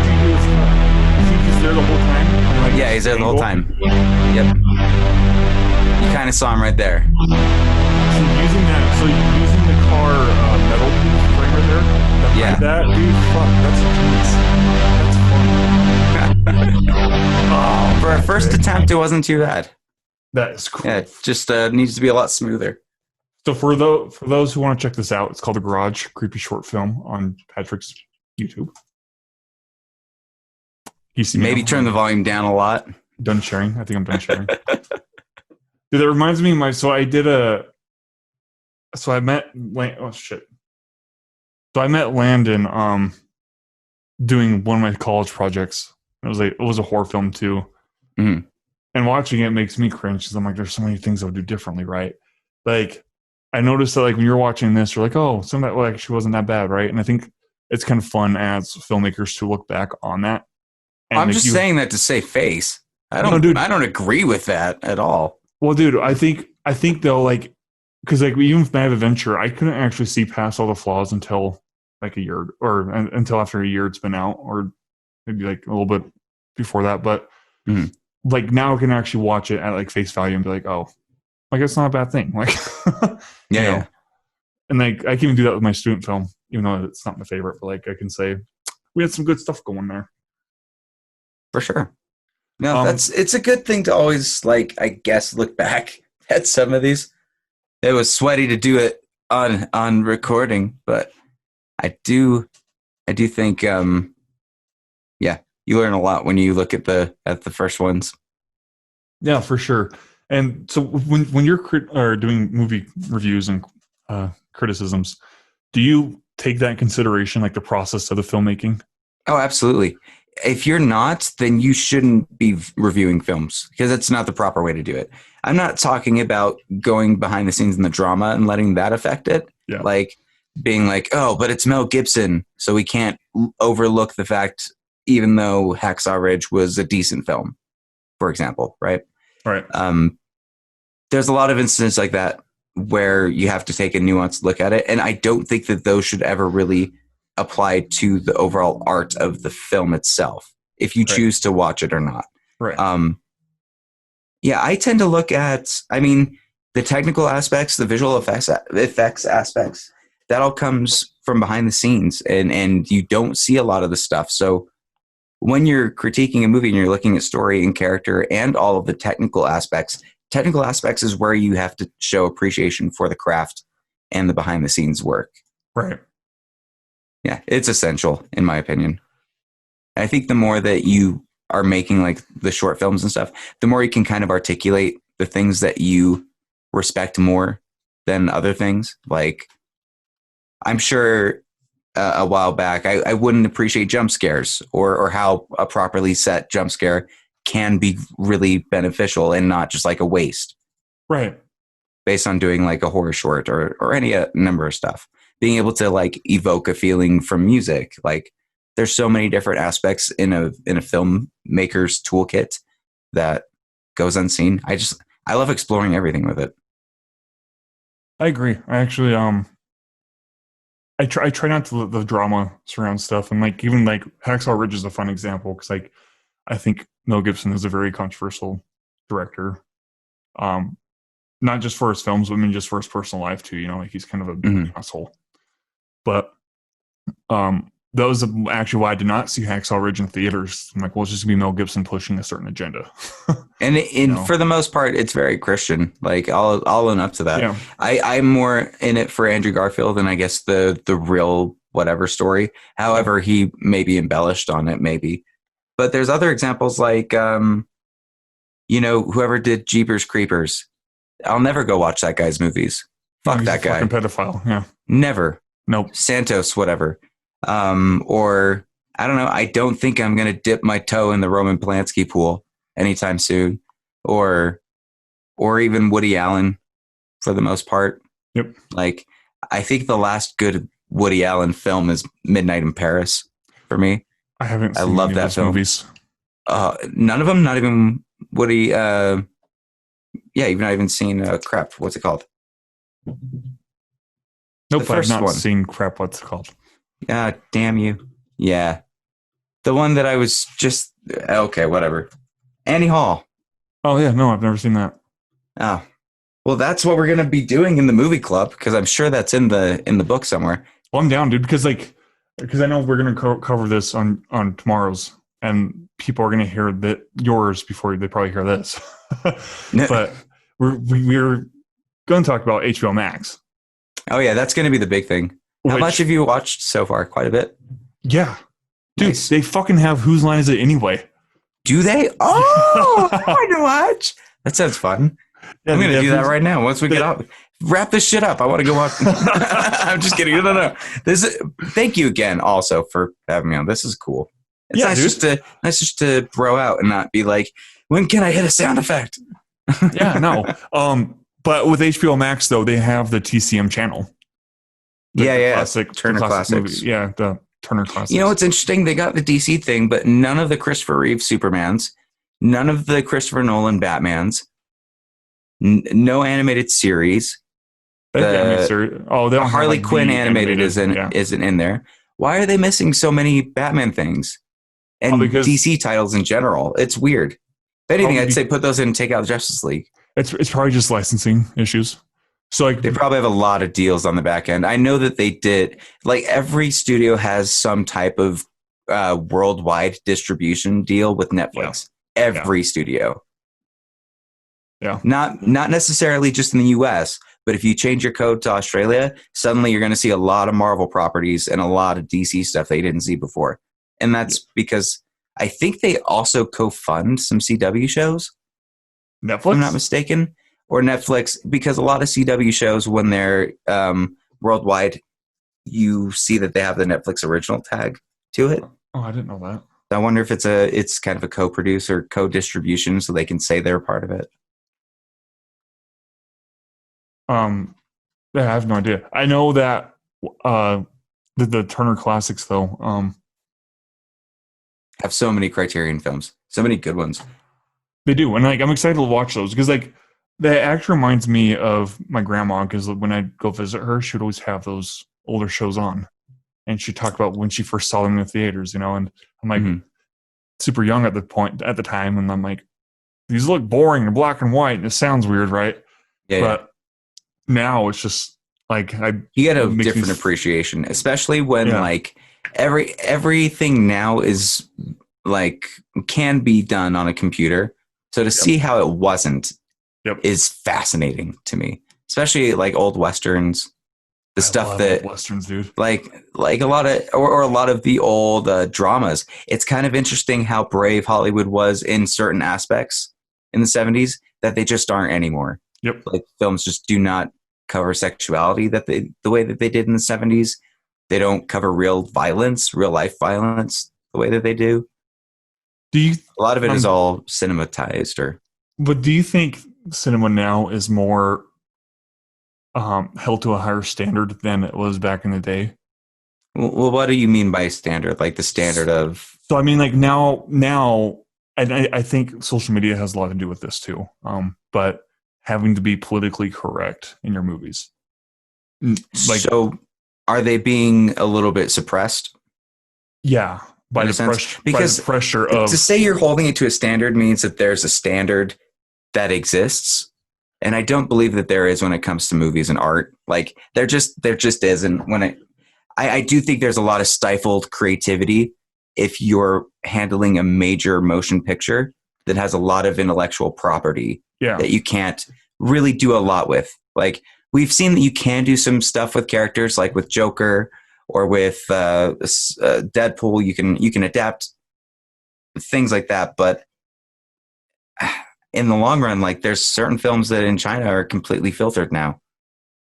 you do this? Is he just there the whole time? Yeah, he's there the whole time. Yep. You kind of saw him right there. So you're using the car metal frame right there? Yeah. That, dude, fuck, that's fun. For a first attempt, it wasn't too bad. That is cool. Yeah, it just needs to be a lot smoother. So for those who want to check this out, it's called The Garage, creepy short film on Patrick's YouTube. Maybe turn the volume down a lot. Done sharing. I think I'm done sharing. Dude, that reminds me of I met Landon doing one of my college projects. It was a horror film too. Mm-hmm. And watching it makes me cringe because I'm like, there's so many things I would do differently, right? Like, I noticed that like when you're watching this, you're like, oh, some of that actually wasn't that bad, right? And I think it's kind of fun as filmmakers to look back on that. And I'm just saying that to save face. I don't agree with that at all. Well, dude, I think though, like, because like even with Mad Adventure, I couldn't actually see past all the flaws until like a year or until after a year it's been out, or maybe like a little bit before that. But like now I can actually watch it at like face value and be like, oh, like it's not a bad thing. Like, yeah. And like I can even do that with my student film, even though it's not my favorite. But like I can say we had some good stuff going there. For sure. No, it's a good thing to always, like, I guess, look back at some of these. It was sweaty to do it on recording, but I do think you learn a lot when you look at the first ones. Yeah, for sure. And so when you're doing movie reviews and criticisms, do you take that in consideration, like the process of the filmmaking? Oh, absolutely. If you're not, then you shouldn't be reviewing films because it's not the proper way to do it. I'm not talking about going behind the scenes in the drama and letting that affect it. Yeah. Like being like, oh, but it's Mel Gibson, so we can't overlook the fact, even though Hacksaw Ridge was a decent film, for example, right? Right. There's a lot of instances like that where you have to take a nuanced look at it, and I don't think that those should ever really apply to the overall art of the film itself, if you choose to watch it or not. Right. I tend to look at, the technical aspects, the visual effects aspects, that all comes from behind the scenes, and you don't see a lot of the stuff. So when you're critiquing a movie and you're looking at story and character and all of the technical aspects is where you have to show appreciation for the craft and the behind the scenes work. Right. Yeah, it's essential, in my opinion. I think the more that you are making like the short films and stuff, the more you can kind of articulate the things that you respect more than other things. Like, I'm sure a while back, I wouldn't appreciate jump scares or how a properly set jump scare can be really beneficial and not just like a waste. Right. Based on doing like a horror short or any number of stuff. Being able to like evoke a feeling from music. Like there's so many different aspects in a filmmaker's toolkit that goes unseen. I love exploring everything with it. I agree. I actually I try not to let the drama surround stuff, and like even like Hacksaw Ridge is a fun example because like I think Mel Gibson is a very controversial director. Not just for his films, but just for his personal life too. You know, like he's kind of a asshole. But that was actually why I did not see Hacksaw Ridge in theaters. I'm like, well, it's just gonna be Mel Gibson pushing a certain agenda. And for the most part, it's very Christian. Like I'll own up to that. Yeah. I'm more in it for Andrew Garfield and I guess the real whatever story. However, he maybe embellished on it, maybe. But there's other examples like whoever did Jeepers Creepers. I'll never go watch that guy's movies. Fuck that guy. Fucking pedophile. Yeah. Never. Nope. Santos, whatever. Or I don't know. I don't think I'm going to dip my toe in the Roman Polanski pool anytime soon. Or even Woody Allen for the most part. Yep. Like, I think the last good Woody Allen film is Midnight in Paris for me. I haven't seen I love that film. Movies. None of them, not even Woody. You've not even seen crap. What's it called? Nope, I've not seen crap. What's it called? Damn you. Yeah. The one that I was just... Okay, whatever. Annie Hall. Oh yeah, no, I've never seen that. Oh, well, that's what we're gonna be doing in the movie club because I'm sure that's in the book somewhere. Well, I'm down, dude, because I know we're gonna cover this on tomorrow's, and people are gonna hear that yours before they probably hear this. But we're gonna talk about HBO Max. Oh yeah, that's gonna be the big thing. How much have you watched so far? Quite a bit. Yeah, dude, Nice. they fucking have Whose Line Is It Anyway? Do they? Oh, I want to watch. That sounds fun. Yeah, I'm going to do that right now. Once we get up, wrap this shit up. I want to go watch. I'm just kidding. No. Thank you again also for having me on. This is cool. It's nice just to throw out and not be like, when can I hit a sound effect? Yeah, no. But with HBO Max though, they have the TCM channel. The classic Turner Classics. Movie. Yeah, the Turner Classics. You know what's interesting? They got the DC thing, but none of the Christopher Reeve Supermans, none of the Christopher Nolan Batmans, no animated series. The Harley Quinn animated isn't in there. Why are they missing so many Batman things and DC titles in general? It's weird. If anything, I'd say put those in and take out Justice League. It's probably just licensing issues. So like they probably have a lot of deals on the back end. I know that they did. Like every studio has some type of worldwide distribution deal with Netflix. Yeah. Every studio. Yeah. Not necessarily just in the US, but if you change your code to Australia, suddenly you're going to see a lot of Marvel properties and a lot of DC stuff that you didn't see before. And that's because I think they also co-fund some CW shows. Netflix? If I'm not mistaken. Or Netflix, because a lot of CW shows, when they're worldwide, you see that they have the Netflix original tag to it. Oh, I didn't know that. I wonder if it's kind of a co-produce or co-distribution, so they can say they're part of it. Yeah, I have no idea. I know that the Turner Classics though have so many Criterion films, so many good ones. They do, and like I'm excited to watch those because like. That actually reminds me of my grandma because when I go visit her, she would always have those older shows on. And she'd talk about when she first saw them in the theaters, and I'm like super young at the time. And I'm like, these look boring and black and white. And it sounds weird, right? Yeah. But now it's just like you get a different appreciation, especially when like everything now is like can be done on a computer. So to see how it wasn't is fascinating to me, especially like old westerns, the stuff that westerns, dude, like a lot of or a lot of the old dramas. It's kind of interesting how brave Hollywood was in certain aspects in the 70s that they just aren't anymore. Yep, like films just do not cover sexuality the way that they did in the 70s. They don't cover real life violence the way that they do. A lot of it is all cinematized But do you think cinema now is more held to a higher standard than it was back in the day? Well, what do you mean by standard? Like the standard of? So I mean, like now, and I think social media has a lot to do with this too. But having to be politically correct in your movies. Like, so are they being a little bit suppressed? Yeah, by the pressure of to say you're holding it to a standard means that there's a standard that exists, and I don't believe that there is when it comes to movies and art. Like there just isn't. When I do think there's a lot of stifled creativity if you're handling a major motion picture that has a lot of intellectual property that you can't really do a lot with. Like we've seen that you can do some stuff with characters, like with Joker or with Deadpool. You can adapt things like that, but in the long run, like there's certain films that in China are completely filtered now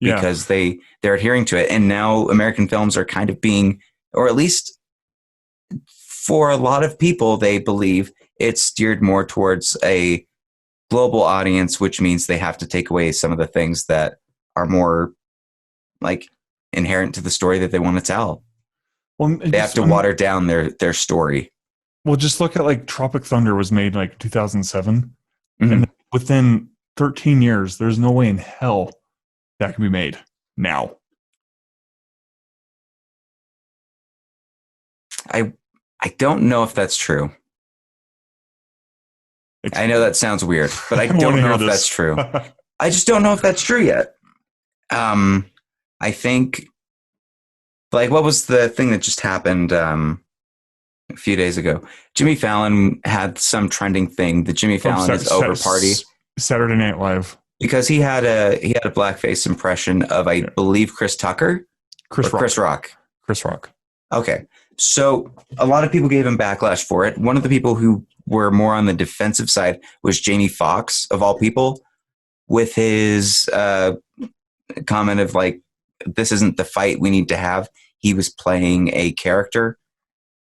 because they're adhering to it. And now American films are kind of being, or at least for a lot of people, they believe it's steered more towards a global audience, which means they have to take away some of the things that are more like inherent to the story that they want to tell. Well, they have to water down their story. Well, just look at like Tropic Thunder was made like 2007. And within 13 years, there's no way in hell that can be made now. I don't know if that's true. I know that sounds weird, but I don't know if that's true. I just don't know if that's true yet. I think, like, what was the thing that just happened a few days ago? Jimmy Fallon had some trending thing. The Jimmy Fallon is over party. Saturday Night Live. Because he had a blackface impression of, I believe, Chris Tucker? Chris Rock. Chris Rock. Okay. So a lot of people gave him backlash for it. One of the people who were more on the defensive side was Jamie Foxx, of all people, with his comment of like, this isn't the fight we need to have. He was playing a character,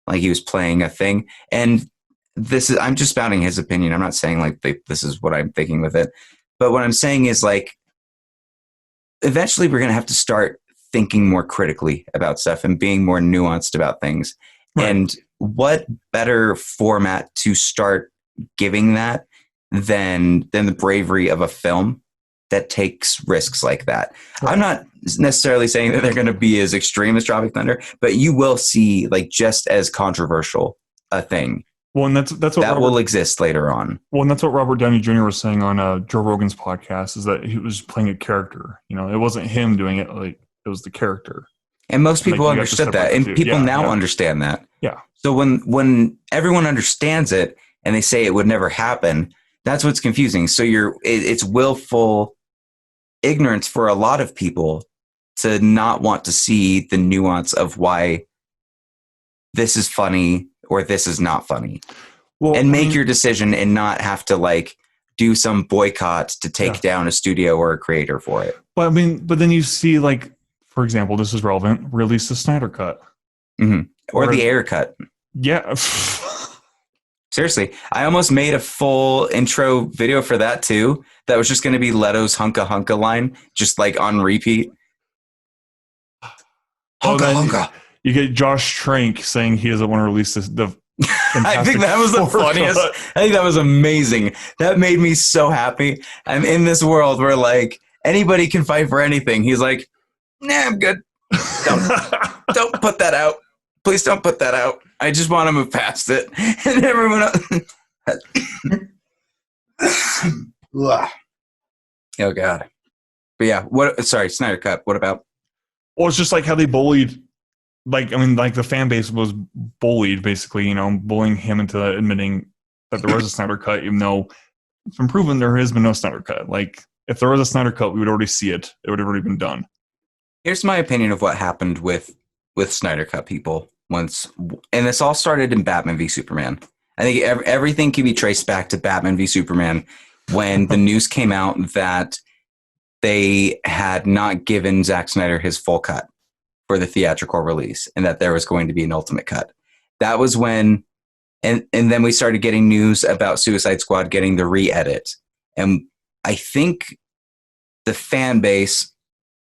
like he was playing a thing. And I'm just spouting his opinion. I'm not saying like this is what I'm thinking with it. But what I'm saying is like, eventually we're going to have to start thinking more critically about stuff and being more nuanced about things. Right. And what better format to start giving that than the bravery of a film that takes risks like that. Right. I'm not necessarily saying that they're going to be as extreme as Tropic Thunder, but you will see like just as controversial a thing. Well, and that's what that will exist later on. Well, and that's what Robert Downey Jr. was saying on Joe Rogan's podcast, is that he was playing a character. You know, it wasn't him doing it; like it was the character. And most people understood that, and people now understand that. Yeah. So when everyone understands it and they say it would never happen, that's what's confusing. So it's willful ignorance for a lot of people to not want to see the nuance of why this is funny or this is not funny, and make your decision and not have to like do some boycott to take down a studio or a creator for it. But I mean, but then you see like, for example, this is relevant, release the Snyder Cut. Mm-hmm. Or the Ayer Cut. Yeah. Seriously, I almost made a full intro video for that too. That was just going to be Leto's Hunka Hunka line, just like on repeat. Hunka Hunka. You get Josh Trank saying he doesn't want to release the I think that was the funniest. I think that was amazing. That made me so happy. I'm in this world where like anybody can fight for anything. He's like, nah, I'm good. Don't put that out. Please don't put that out. I just want to move past it. And everyone else. Oh God. But yeah, sorry, Snyder Cut. What about? Well, it's just like how they bullied. Like, I mean, like the fan base was bullied, basically, you know, bullying him into admitting that there was a Snyder Cut, even though it's been proven there has been no Snyder Cut. Like, if there was a Snyder Cut, we would already see it. It would have already been done. Here's my opinion of what happened with Snyder Cut people once. And this all started in Batman v Superman. I think everything can be traced back to Batman v Superman when the news came out that they had not given Zack Snyder his full cut for the theatrical release, and that there was going to be an ultimate cut. That was when, and then we started getting news about Suicide Squad getting the re-edit. And I think the fan base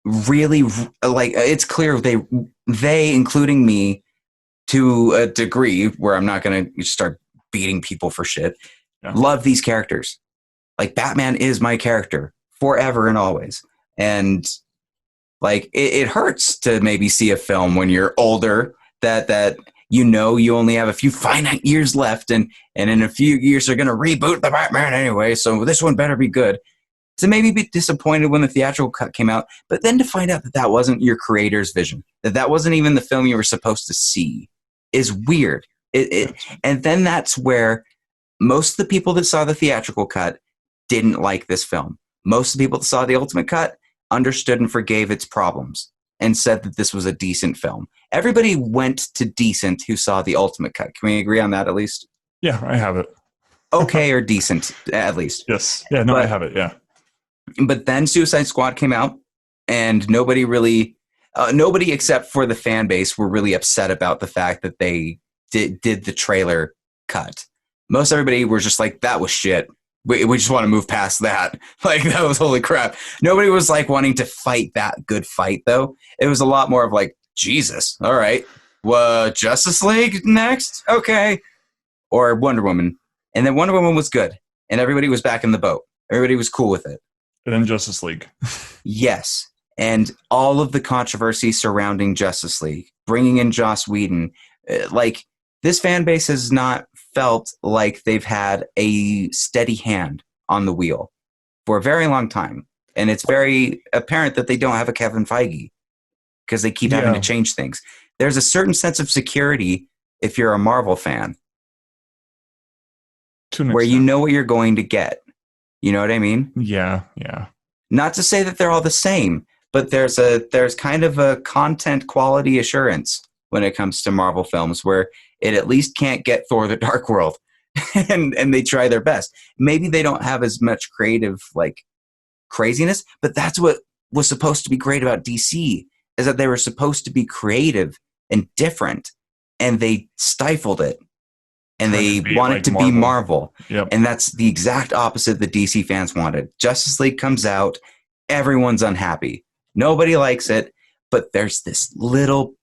really, like, it's clear they, including me, to a degree where I'm not going to start beating people for shit, love these characters. Like, Batman is my character forever and always. And like, it hurts to maybe see a film when you're older that you know you only have a few finite years left, and in a few years they're going to reboot the Batman anyway, so this one better be good. To maybe be disappointed when the theatrical cut came out, but then to find out that wasn't your creator's vision, that wasn't even the film you were supposed to see, is weird. And then that's where most of the people that saw the theatrical cut didn't like this film. Most of the people that saw the ultimate cut understood and forgave its problems and said that this was a decent film. Everybody went to decent who saw the ultimate cut. Can we agree on that at least? Yeah, I have it. Okay, or decent at least. Yes. Yeah, no, I have it, yeah. But then Suicide Squad came out, and nobody except for the fan base were really upset about the fact that they did the trailer cut. Most everybody were just like, that was shit. We just want to move past that. Like, that was holy crap. Nobody was like wanting to fight that good fight, though. It was a lot more of like, Jesus, all right. Justice League next? Okay. Or Wonder Woman. And then Wonder Woman was good. And everybody was back in the boat. Everybody was cool with it. And then Justice League. Yes. And all of the controversy surrounding Justice League, bringing in Joss Whedon, like, this fan base is not felt like they've had a steady hand on the wheel for a very long time. And it's very apparent that they don't have a Kevin Feige because they keep having to change things. There's a certain sense of security if you're a Marvel fan where you know what you're going to get. You know what I mean? Yeah. Not to say that they're all the same, but there's kind of a content quality assurance when it comes to Marvel films where it at least can't get Thor the Dark World. and they try their best. Maybe they don't have as much creative like craziness, but that's what was supposed to be great about DC, is that they were supposed to be creative and different, and they stifled it. And they wanted to be Marvel. Yep. And that's the exact opposite that DC fans wanted. Justice League comes out, everyone's unhappy. Nobody likes it, but there's this little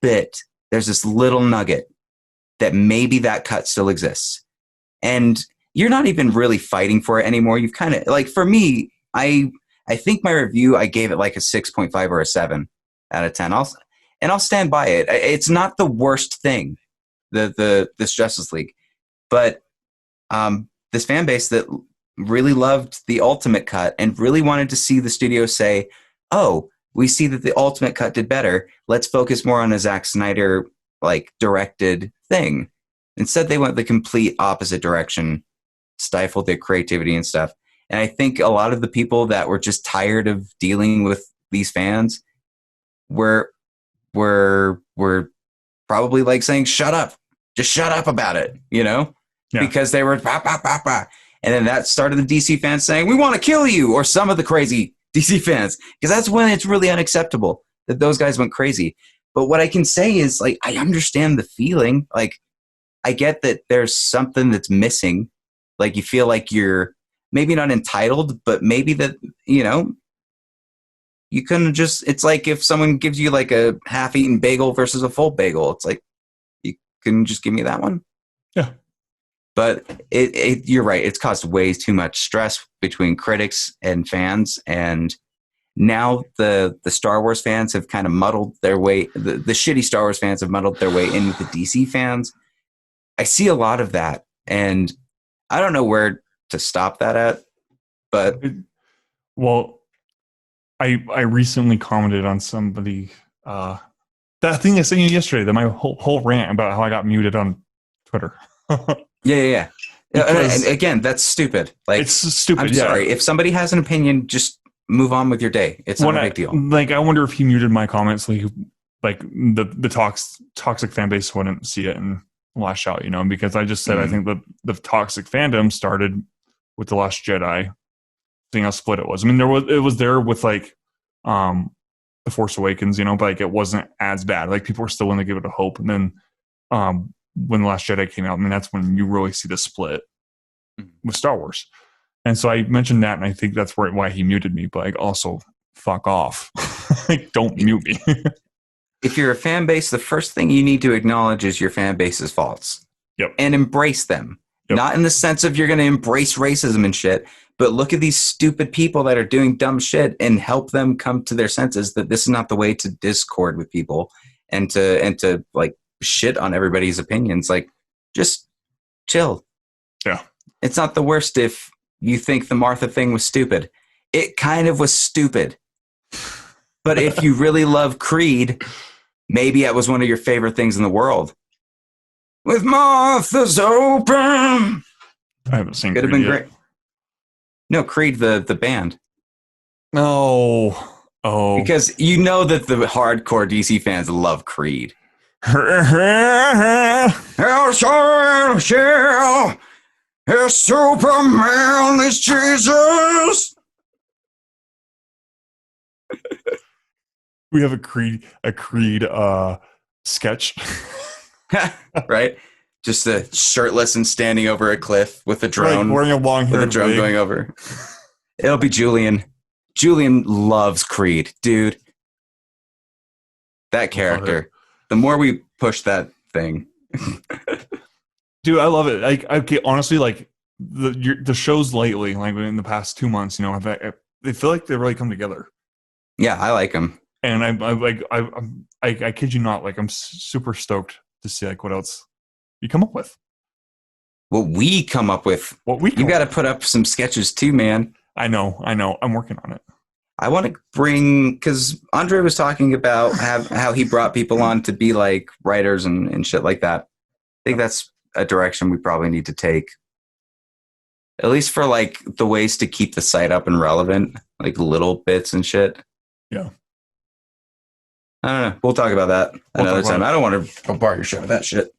nugget that maybe that cut still exists. And you're not even really fighting for it anymore. You've kind of, like, for me, I think my review, I gave it like a 6.5 or a 7 out of 10. I'll stand by it. It's not the worst thing, this Justice League. But this fan base that really loved the Ultimate Cut and really wanted to see the studio say, oh, we see that the Ultimate Cut did better. Let's focus more on a Zack Snyder like directed thing. Instead, they went the complete opposite direction, stifled their creativity and stuff. And I think a lot of the people that were just tired of dealing with these fans were probably like saying, shut up. Just shut up about it, you know? Yeah. Because they were bah, bah, bah, bah. And then that started the DC fans saying, we want to kill you, or some of the crazy DC fans. Because that's when it's really unacceptable that those guys went crazy. But what I can say is, like, I understand the feeling. Like, I get that there's something that's missing. Like, you feel like you're maybe not entitled, but maybe that, you know, you couldn't just, it's like if someone gives you like a half-eaten bagel versus a full bagel. It's like, you couldn't just give me that one? Yeah. But you're right. It's caused way too much stress between critics and fans. And now the Star Wars fans have kind of muddled their way. The shitty Star Wars fans have muddled their way in with the DC fans. I see a lot of that. And I don't know where to stop that at. But well, I recently commented on somebody, that thing I sent you yesterday, that my whole rant about how I got muted on Twitter. Yeah. And again, that's stupid. Like, it's stupid. I'm sorry. If somebody has an opinion, just move on with your day. It's not a big deal. Like, I wonder if he muted my comments, like the toxic fan base wouldn't see it and lash out, you know, because I just said, I think the toxic fandom started with The Last Jedi, seeing how split it was. I mean, it was there with like The Force Awakens, you know, but like it wasn't as bad. Like, people were still willing to give it a hope. And then when The Last Jedi came out, I mean, that's when you really see the split with Star Wars. And so I mentioned that, and I think that's why he muted me. But like, also, fuck off. Like, don't mute me. If you're a fan base, the first thing you need to acknowledge is your fan base's faults. Yep. And embrace them. Yep. Not in the sense of you're going to embrace racism and shit, but look at these stupid people that are doing dumb shit and help them come to their senses that this is not the way to discord with people and to like shit on everybody's opinions. Like, just chill. Yeah. It's not the worst if you think the Martha thing was stupid. It kind of was stupid. But if you really love Creed, maybe it was one of your favorite things in the world. With Martha's open. I haven't seen Could have been great. No, Creed, the band. Oh. Because you know that the hardcore DC fans love Creed. His Superman is Jesus. We have a Creed sketch. Right? Just a shirtless and standing over a cliff with a drone. Like wearing a long hair. With a drone going over. It'll be Julian. Julian loves Creed, dude. That character. The more we push that thing. Dude, I love it. Like, okay, honestly, like the shows lately, like in the past 2 months, you know, they feel like they really come together. Yeah, I like them. And I kid you not, like I'm super stoked to see like what else you come up with. what we come up with. You got to put up some sketches too, man. I know. I'm working on it. I want to bring, because Andre was talking about how he brought people on to be like writers and shit like that. I think that's a direction we probably need to take. At least for like the ways to keep the site up and relevant, like little bits and shit. Yeah. I don't know. We'll talk about that another time. I don't want to bombard your show with that shit.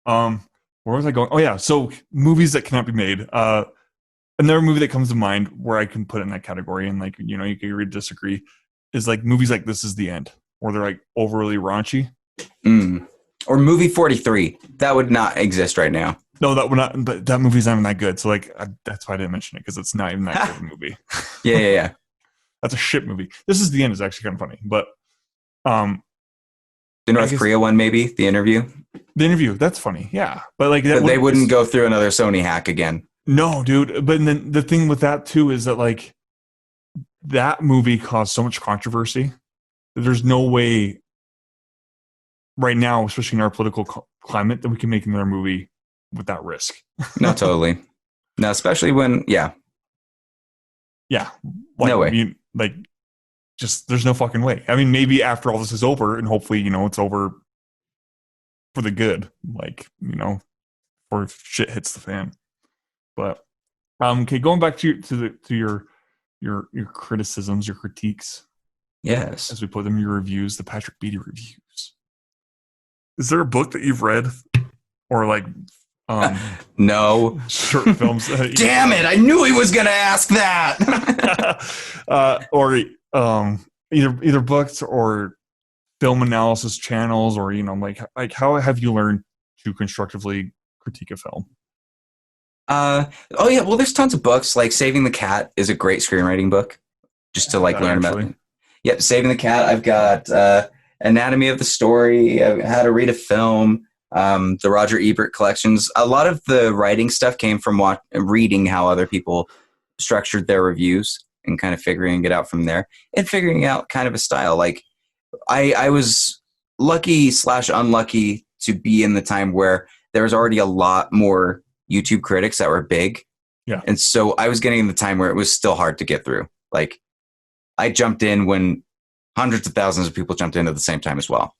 Where was I going? Oh yeah. So movies that cannot be made. Another movie that comes to mind where I can put it in that category, and like, you know, you can agree to disagree, is like movies like This Is the End, where they're like overly raunchy. Or Movie 43. That would not exist right now. No, that would not. But that movie's not even that good. So like, that's why I didn't mention it, because it's not even that good of a movie. Yeah. That's a shit movie. This Is the End is actually kind of funny, but the North Korea one, maybe The Interview. The Interview, that's funny. Yeah, but like they wouldn't go through another Sony hack again. No, dude. But then the thing with that too is that like that movie caused so much controversy that there's no way right now, especially in our political climate, that we can make another movie with that risk. No, totally. No, especially when, yeah. Like, no way. Just there's no fucking way. I mean, maybe after all this is over, and hopefully, you know, it's over for the good, like, you know, or if shit hits the fan. But okay, going back to your criticisms, your critiques. Yes. As we put them in your reviews, the Patrick Beatty reviews. Is there a book that you've read, or like no short films? Damn it! I knew he was gonna ask that. Or either books or film analysis channels, or, you know, like how have you learned to constructively critique a film? Oh yeah, well, there's tons of books. Like Saving the Cat is a great screenwriting book, just to like learn about it. Yep, Saving the Cat. I've got Anatomy of the Story, How to Read a Film, the Roger Ebert collections. A lot of the writing stuff came from reading how other people structured their reviews and kind of figuring it out from there, and figuring out kind of a style. Like I was lucky/unlucky to be in the time where there was already a lot more YouTube critics that were big. Yeah. And so I was getting in the time where it was still hard to get through. Like I jumped in when hundreds of thousands of people jumped in at the same time as well.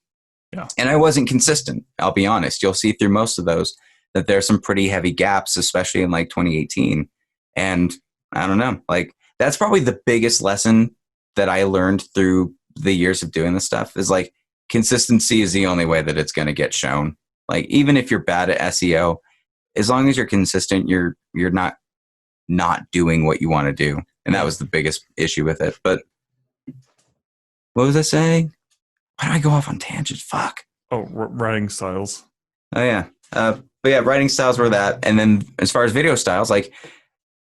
Yeah. And I wasn't consistent. I'll be honest. You'll see through most of those that there's some pretty heavy gaps, especially in like 2018. And I don't know, like that's probably the biggest lesson that I learned through the years of doing this stuff is like consistency is the only way that it's going to get shown. Like even if you're bad at SEO, as long as you're consistent, you're not doing what you want to do. And that was the biggest issue with it. But what was I saying? Why do I go off on tangents? Fuck. Oh, writing styles. Oh yeah. But yeah, writing styles were that. And then as far as video styles, like,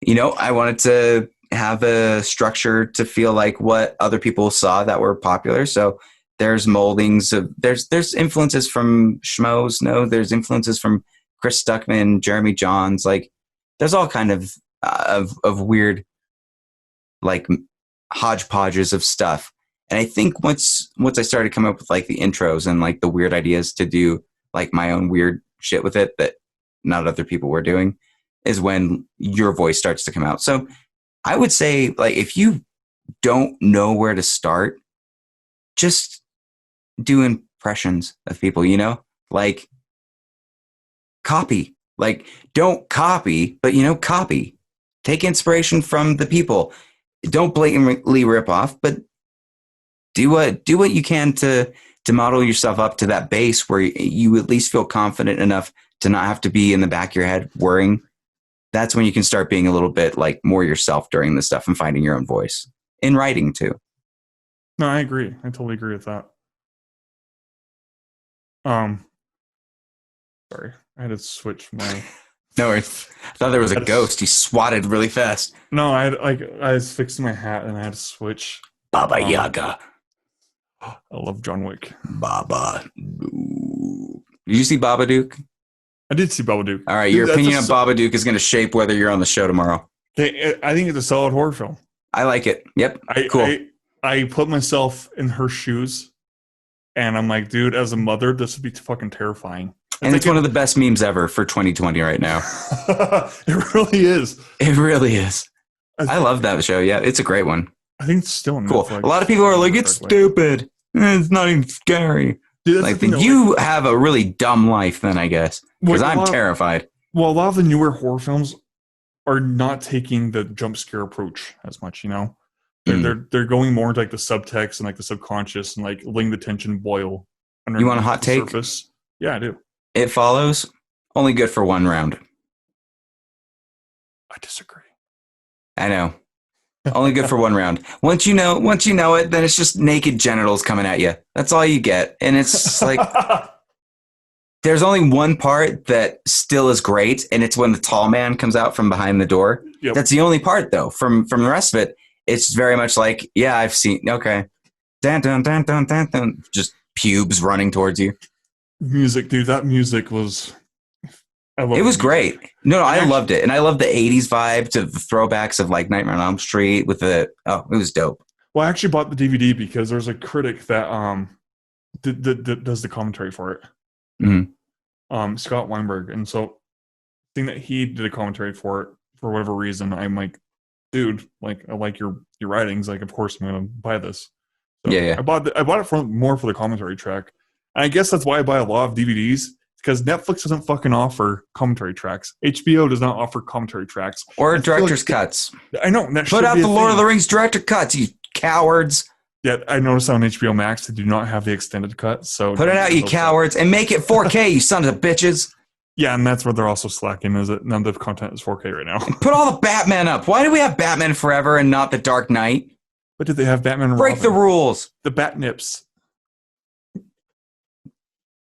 you know, I wanted to have a structure to feel like what other people saw that were popular. So there's moldings of, there's influences from Schmoes. No, there's influences from Chris Stuckman, Jeremy Johns, like there's all kind of weird, like hodgepodges of stuff. And I think once I started coming up with like the intros and like the weird ideas to do like my own weird shit with it that not other people were doing is when your voice starts to come out. So I would say like, if you don't know where to start, just do impressions of people, you know, like, copy. Like don't copy, but you know, copy. Take inspiration from the people. Don't blatantly rip off, but do what you can to model yourself up to that base where you at least feel confident enough to not have to be in the back of your head worrying. That's when you can start being a little bit like more yourself during this stuff and finding your own voice in writing too. No, I agree. I totally agree with that. Sorry. I had to switch my. No worries. I thought there was a ghost. He swatted really fast. No, I was fixing my hat and I had to switch. Baba Yaga. I love John Wick. Baba. Did you see Babadook? I did see Babadook. All right, your opinion on Babadook is going to shape whether you're on the show tomorrow. I think it's a solid horror film. I like it. Yep. Cool. I put myself in her shoes, and I'm like, dude, as a mother, this would be fucking terrifying. And it's one of the best memes ever for 2020 right now. It really is. It really is. I love that show. Yeah, it's a great one. I think it's still on cool. Netflix. A lot of people are like, it's stupid. It's not even scary. Dude, like, then you have a really dumb life then, I guess. Because I'm terrified. Well, a lot of the newer horror films are not taking the jump scare approach as much, you know? They're going more into like the subtext and like the subconscious and like letting the tension boil. You want a hot take? Surface. Yeah, I do. It Follows, only good for one round. I disagree. I know. Only good for one round. Once you know it, then it's just naked genitals coming at you. That's all you get. And it's like, there's only one part that still is great, and it's when the tall man comes out from behind the door. Yep. That's the only part, though. From the rest of it, it's very much like, yeah, I've seen, okay. Dun, dun, dun, dun, dun, dun. Just pubes running towards you. Music, dude, that music was... It was great. No, I loved it. And I loved the 80s vibe to the throwbacks of like Nightmare on Elm Street with it was dope. Well, I actually bought the DVD because there's a critic that does the commentary for it. Mm-hmm. Scott Weinberg. And so seeing that he did a commentary for it for whatever reason, I'm like, dude, like I like your writings, like of course I'm gonna buy this. So yeah. I bought it more for the commentary track. And I guess that's why I buy a lot of DVDs. Because Netflix doesn't fucking offer commentary tracks. HBO does not offer commentary tracks. Or director's cuts. I know. Put out the Lord of the Rings director cuts, you cowards. Yeah, I noticed on HBO Max they do not have the extended cut. So put it out, you cowards, and make it 4K, you sons of bitches. Yeah, and that's where they're also slacking, is that none of the content is 4K right now. Put all the Batman up. Why do we have Batman Forever and not the Dark Knight? But did they have Batman and Break Robin? the rules. The Batnips.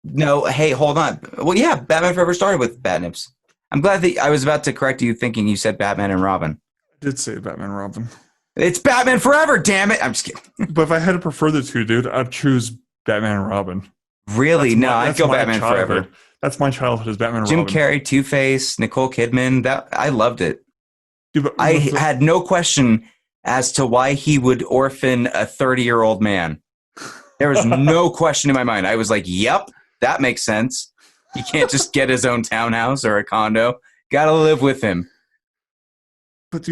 No, hey, hold on. Well, yeah, Batman Forever started with Batnips. I'm glad that I was about to correct you thinking you said Batman and Robin. I did say Batman and Robin. It's Batman Forever, damn it. I'm just kidding. But if I had to prefer the two, dude, I'd choose Batman and Robin. Really? No, I'd go Batman Forever. That's my childhood is Batman and Jim Robin. Jim Carrey, Two-Face, Nicole Kidman. I loved it. Dude, I had no question as to why he would orphan a 30-year-old man. There was no question in my mind. I was like, yep. That makes sense. He can't just get his own townhouse or a condo. Got to live with him. But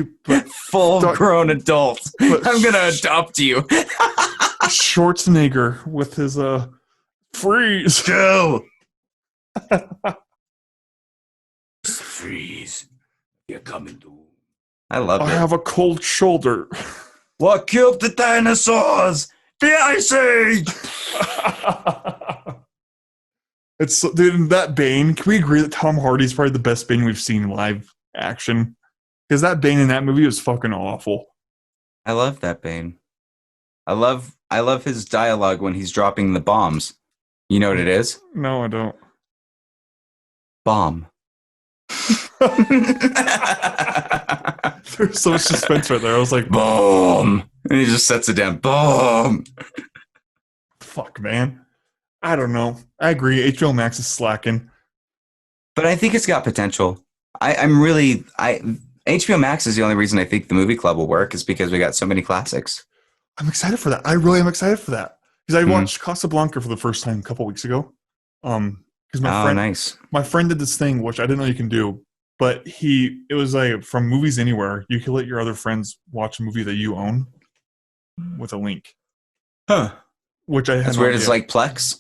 full-grown adult. I'm going to adopt you. Schwarzenegger with his freeze. Go. Freeze. You're coming to. I love it. I have a cold shoulder. What killed the dinosaurs? The Ice Age. It's dude, that Bane. Can we agree that Tom Hardy's probably the best Bane we've seen live action? Because that Bane in that movie was fucking awful. I love that Bane. I love his dialogue when he's dropping the bombs. You know what it is? No, I don't. Bomb. There's so much suspense right there. I was like, bomb. And he just sets it down. Bomb. Fuck, man. I don't know. I agree. HBO Max is slacking. But I think it's got potential. HBO Max is the only reason I think the movie club will work is because we got so many classics. I'm excited for that. I really am excited for that. Because I watched Casablanca for the first time a couple weeks ago. Because my friend did this thing, which I didn't know you can do. But it was like from Movies Anywhere, you can let your other friends watch a movie that you own with a link. Huh. Which I had That's no weird. idea. It's like Plex.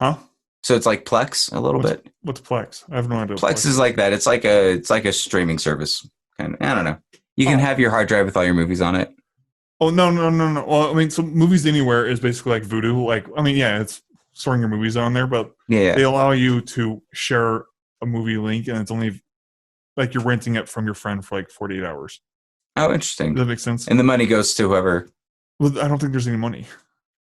Huh? So it's like Plex a little bit. What's Plex? I have no idea. Plex is like that. It's like a streaming service. Kind of. I don't know. You can have your hard drive with all your movies on it. Oh no. Well, I mean, so Movies Anywhere is basically like Vudu. Like, I mean, yeah, it's storing your movies on there, but they allow you to share a movie link, and it's only like you're renting it from your friend for like 48 hours. Oh, interesting. Does that make sense? And the money goes to whoever. Well, I don't think there's any money.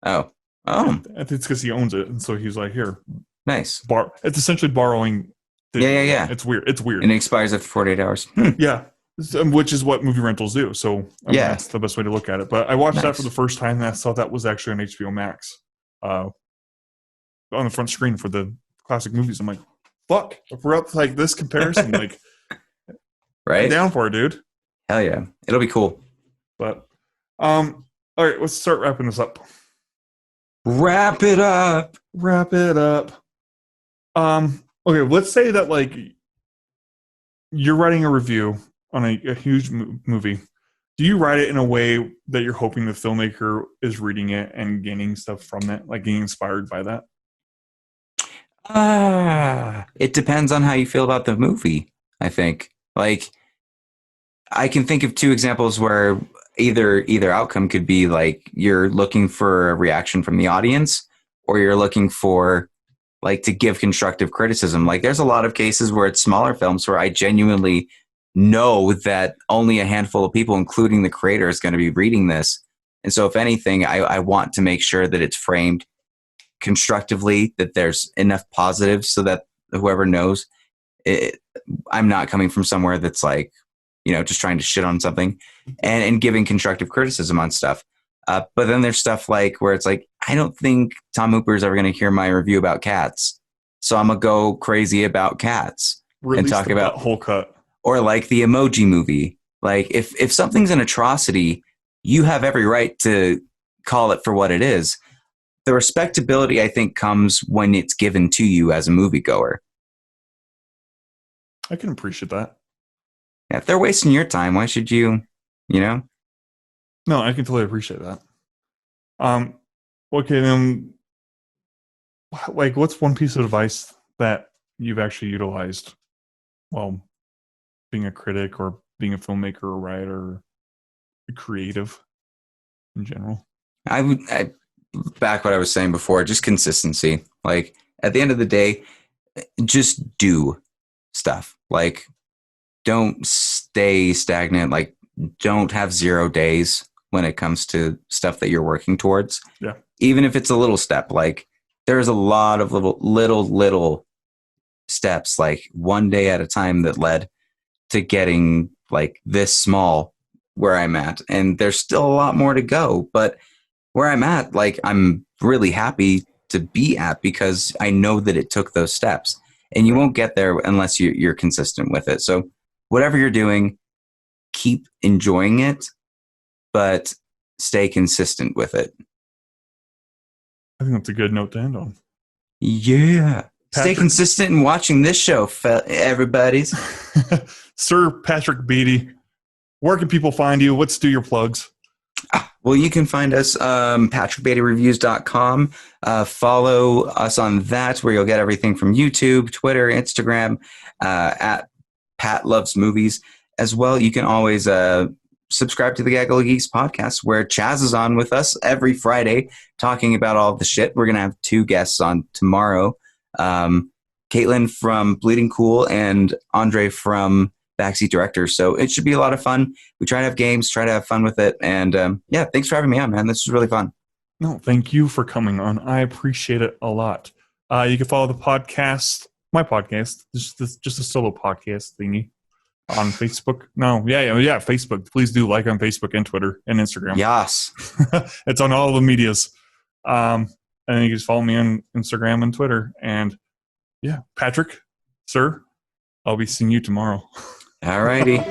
Oh. I think it's because he owns it, and so he's like, here. Nice. It's essentially borrowing. Yeah. It's weird. And it expires after 48 hours. Yeah, which is what movie rentals do. So that's the best way to look at it. But I watched that for the first time, and I saw that was actually on HBO Max, on the front screen for the classic movies. I'm like, fuck, if we're up to like this comparison, like, right? I'm down for it, dude. Hell yeah, it'll be cool. But all right, let's start wrapping this up. Wrap it up. Okay, let's say that like you're writing a review on a huge movie. Do you write it in a way that you're hoping the filmmaker is reading it and gaining stuff from it, like getting inspired by that? It depends on how you feel about the movie, I think. Like, I can think of two examples where either outcome could be like you're looking for a reaction from the audience, or you're looking for like to give constructive criticism. Like, there's a lot of cases where it's smaller films where I genuinely know that only a handful of people, including the creator, is going to be reading this. And so if anything, I want to make sure that it's framed constructively, that there's enough positives so that whoever knows I'm not coming from somewhere that's like, just trying to shit on something and giving constructive criticism on stuff. But then there's stuff like where it's like, I don't think Tom Hooper is ever going to hear my review about cats. So I'm going to go crazy about cats and talk about whole cut. Or like the Emoji Movie. Like if something's an atrocity, you have every right to call it for what it is. The respectability, I think, comes when it's given to you as a moviegoer. I can appreciate that. Yeah, if they're wasting your time, why should you, No, I can totally appreciate that. Okay, then, like, what's one piece of advice that you've actually utilized while being a critic or being a filmmaker or writer or a creative in general? I back what I was saying before, just consistency. Like, at the end of the day, just do stuff. Like, don't stay stagnant. Like, don't have 0 days when it comes to stuff that you're working towards. Yeah. Even if it's a little step, like there's a lot of little steps, like one day at a time, that led to getting like this small where I'm at. And there's still a lot more to go, but where I'm at, like, I'm really happy to be at because I know that it took those steps, and you won't get there unless you're consistent with it. So whatever you're doing, keep enjoying it, but stay consistent with it. I think that's a good note to end on. Yeah. Stay Patrick. consistent in watching this show, everybody's. Sir Patrick Beatty, where can people find you? Let's do your plugs. Well, you can find us patrickbeattyreviews.com. Follow us on that, where you'll get everything from YouTube, Twitter, Instagram, at Pat Loves Movies. As well, you can always subscribe to the Gaggle of Geeks podcast, where Chaz is on with us every Friday talking about all the shit. We're going to have 2 guests on tomorrow. Caitlin from Bleeding Cool and Andre from Backseat Director. So it should be a lot of fun. We try to have games, try to have fun with it. And thanks for having me on, man. This was really fun. No, thank you for coming on. I appreciate it a lot. You can follow the podcast, my podcast, just a solo podcast thingy on Facebook. Facebook. Please do like on Facebook and Twitter and Instagram. Yes. It's on all the medias. And you can just follow me on Instagram and Twitter. And Patrick, sir, I'll be seeing you tomorrow. All righty.